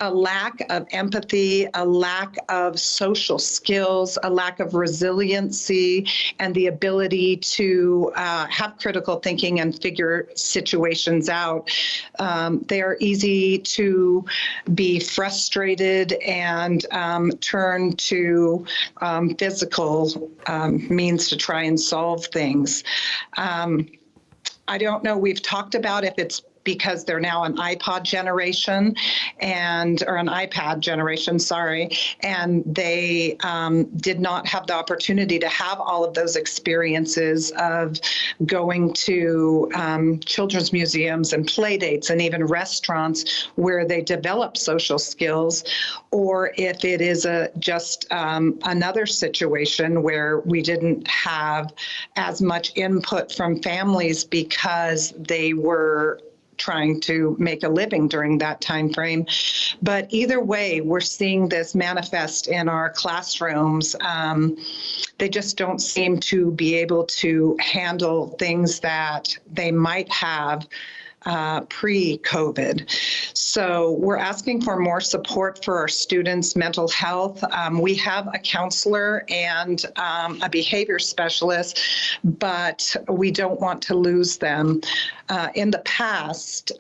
a lack of empathy, a lack of social skills, a lack of resiliency, and the ability to have critical thinking and figure situations out. They are easy to be frustrated and turn to physical means to try and solve things. I don't know, we've talked about if it's because they're now an iPod generation or an iPad generation, and they did not have the opportunity to have all of those experiences of going to children's museums and play dates and even restaurants where they develop social skills, or if it is just another situation where we didn't have as much input from families because they were trying to make a living during that time frame. But either way, we're seeing this manifest in our classrooms. They just don't seem to be able to handle things that they might have pre-COVID. So we're asking for more support for our students' mental health. We have a counselor and a behavior specialist, but we don't want to lose them. In the past,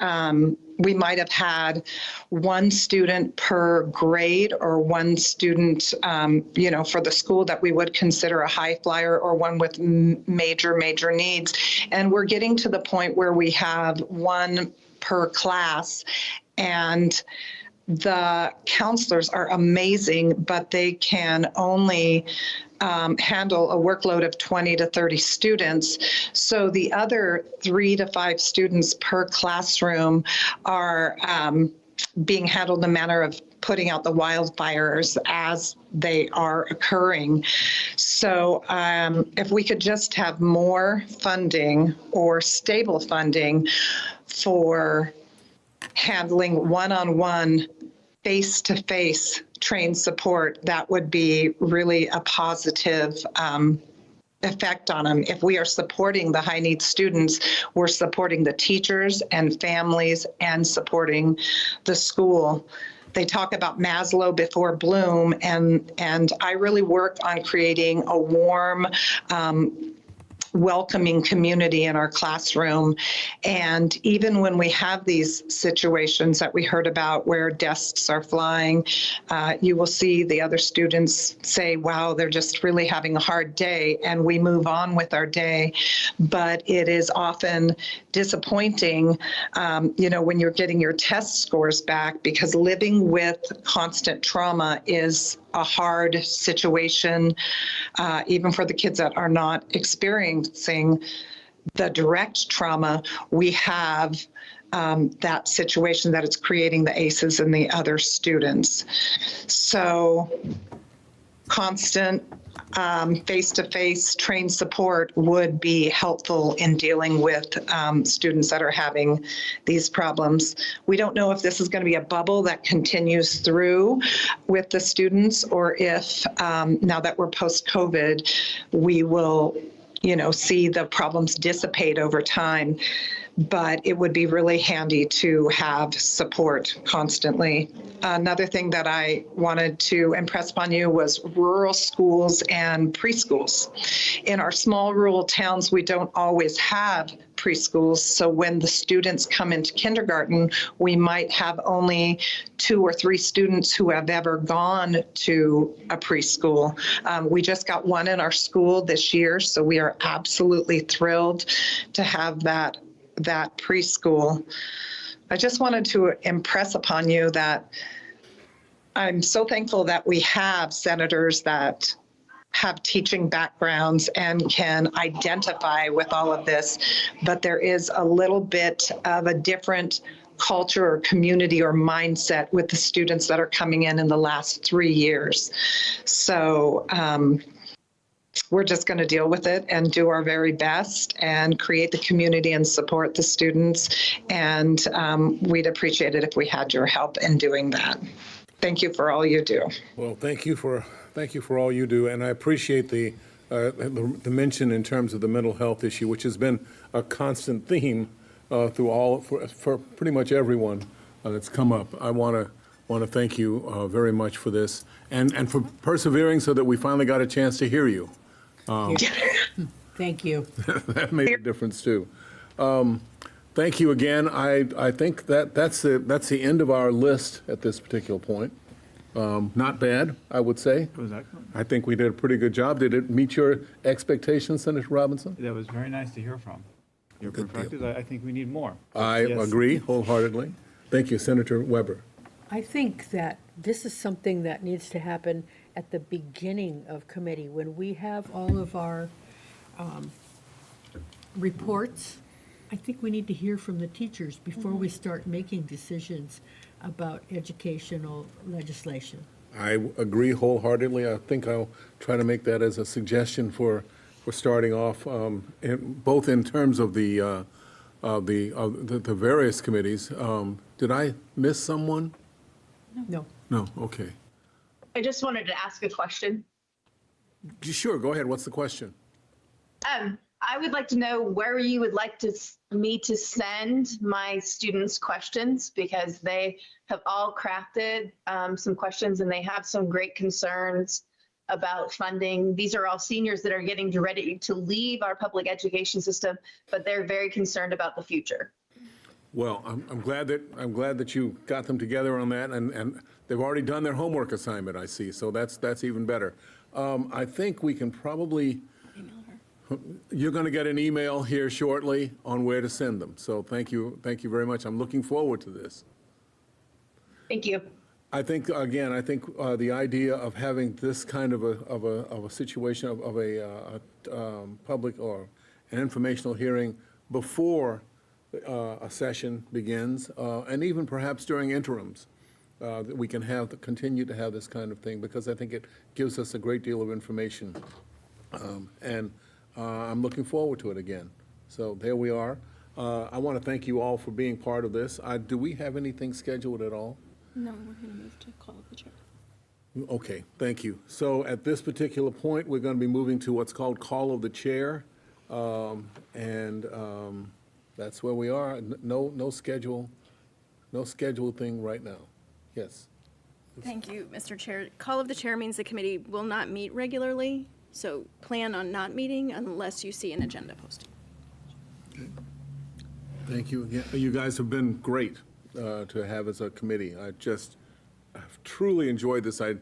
we might have had one student per grade or one student, for the school that we would consider a high flyer or one with major needs. And we're getting to the point where we have one per class, and the counselors are amazing, but they can only handle a workload of 20 to 30 students. So the other 3 to 5 students per classroom are being handled in the manner of putting out the wildfires as they are occurring. So if we could just have more funding or stable funding for handling one-on-one, face-to-face trained support, that would be really a positive effect on them. If we are supporting the high needs students, we're supporting the teachers and families and supporting the school. They talk about Maslow before Bloom, and I really work on creating a warm, welcoming community in our classroom. And even when we have these situations that we heard about where desks are flying, you will see the other students say, wow, they're just really having a hard day, and we move on with our day. But it is often disappointing, when you're getting your test scores back, because living with constant trauma is a hard situation, even for the kids that are not experiencing the direct trauma. We have that situation that it's creating the ACEs and the other students. So constant face-to-face trained support would be helpful in dealing with students that are having these problems. We don't know if this is going to be a bubble that continues through with the students, or if now that we're post-COVID, we will, see the problems dissipate over time. But it would be really handy to have support constantly. Another thing that I wanted to impress upon you was rural schools and preschools. In our small rural towns, we don't always have preschools. So when the students come into kindergarten, we might have only 2 or 3 students who have ever gone to a preschool. We just got one in our school this year, so we are absolutely thrilled to have that preschool. I just wanted to impress upon you that I'm so thankful that we have senators that have teaching backgrounds and can identify with all of this, but there is a little bit of a different culture or community or mindset with the students that are coming in the last 3 years. So we're just going to deal with it and do our very best and create the community and support the students. And we'd appreciate it if we had your help in doing that. Thank you for all you do. Well, thank you for all you do, and I appreciate the mention in terms of the mental health issue, which has been a constant theme for pretty much everyone that's come up. I want to thank you very much for this and for persevering so that we finally got a chance to hear you. Thank you. That made a difference too. Thank you again. I think that's the end of our list at this particular point. Not bad, I would say. It was excellent. I think we did a pretty good job. Did it meet your expectations, Senator Robinson? That was very nice to hear from. Your Good deal. perspectives, I think we need more. I Yes. agree wholeheartedly. Thank you, Senator Weber. I think that this is something that needs to happen at the beginning of committee, when we have all of our reports. I think we need to hear from the teachers before we start making decisions about educational legislation. I agree wholeheartedly. I think I'll try to make that as a suggestion for starting off, both in terms of the various committees. Did I miss someone? No. No, okay. I just wanted to ask a question. Sure, go ahead. What's the question? I would like to know where you would like me to send my students' questions, because they have all crafted some questions and they have some great concerns about funding. These are all seniors that are getting ready to leave our public education system, but they're very concerned about the future. Well, I'm glad that you got them together on that, and they've already done their homework assignment, I see, so that's even better. I think we can probably, you're going to get an email here shortly on where to send them. So thank you very much. I'm looking forward to this. Thank you. I think the idea of having this kind of a situation of a public or an informational hearing before a session begins, and even perhaps during interims, that we can continue to have this kind of thing, because I think it gives us a great deal of information. And I'm looking forward to it again. So there we are. I want to thank you all for being part of this. Do we have anything scheduled at all? No, we're going to move to call the chair. Okay, thank you. So at this particular point, we're going to be moving to what's called call of the chair. That's where we are. No schedule thing right now. Yes. Thank you, Mr. Chair. Call of the chair means the committee will not meet regularly, so plan on not meeting unless you see an agenda posted. Okay. Thank you again. You guys have been great to have as a committee. I've truly enjoyed this. I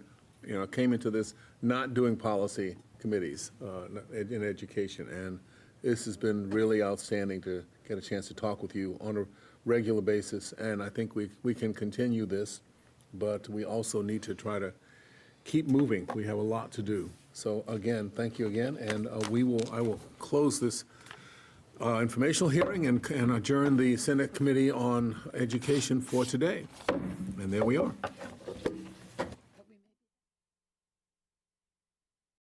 came into this not doing policy committees in education, and this has been really outstanding to get a chance to talk with you on a regular basis, and I think we can continue this, but we also need to try to keep moving. We have a lot to do. So again, thank you again, and I will close this informational hearing and adjourn the Senate Committee on Education for today. And there we are.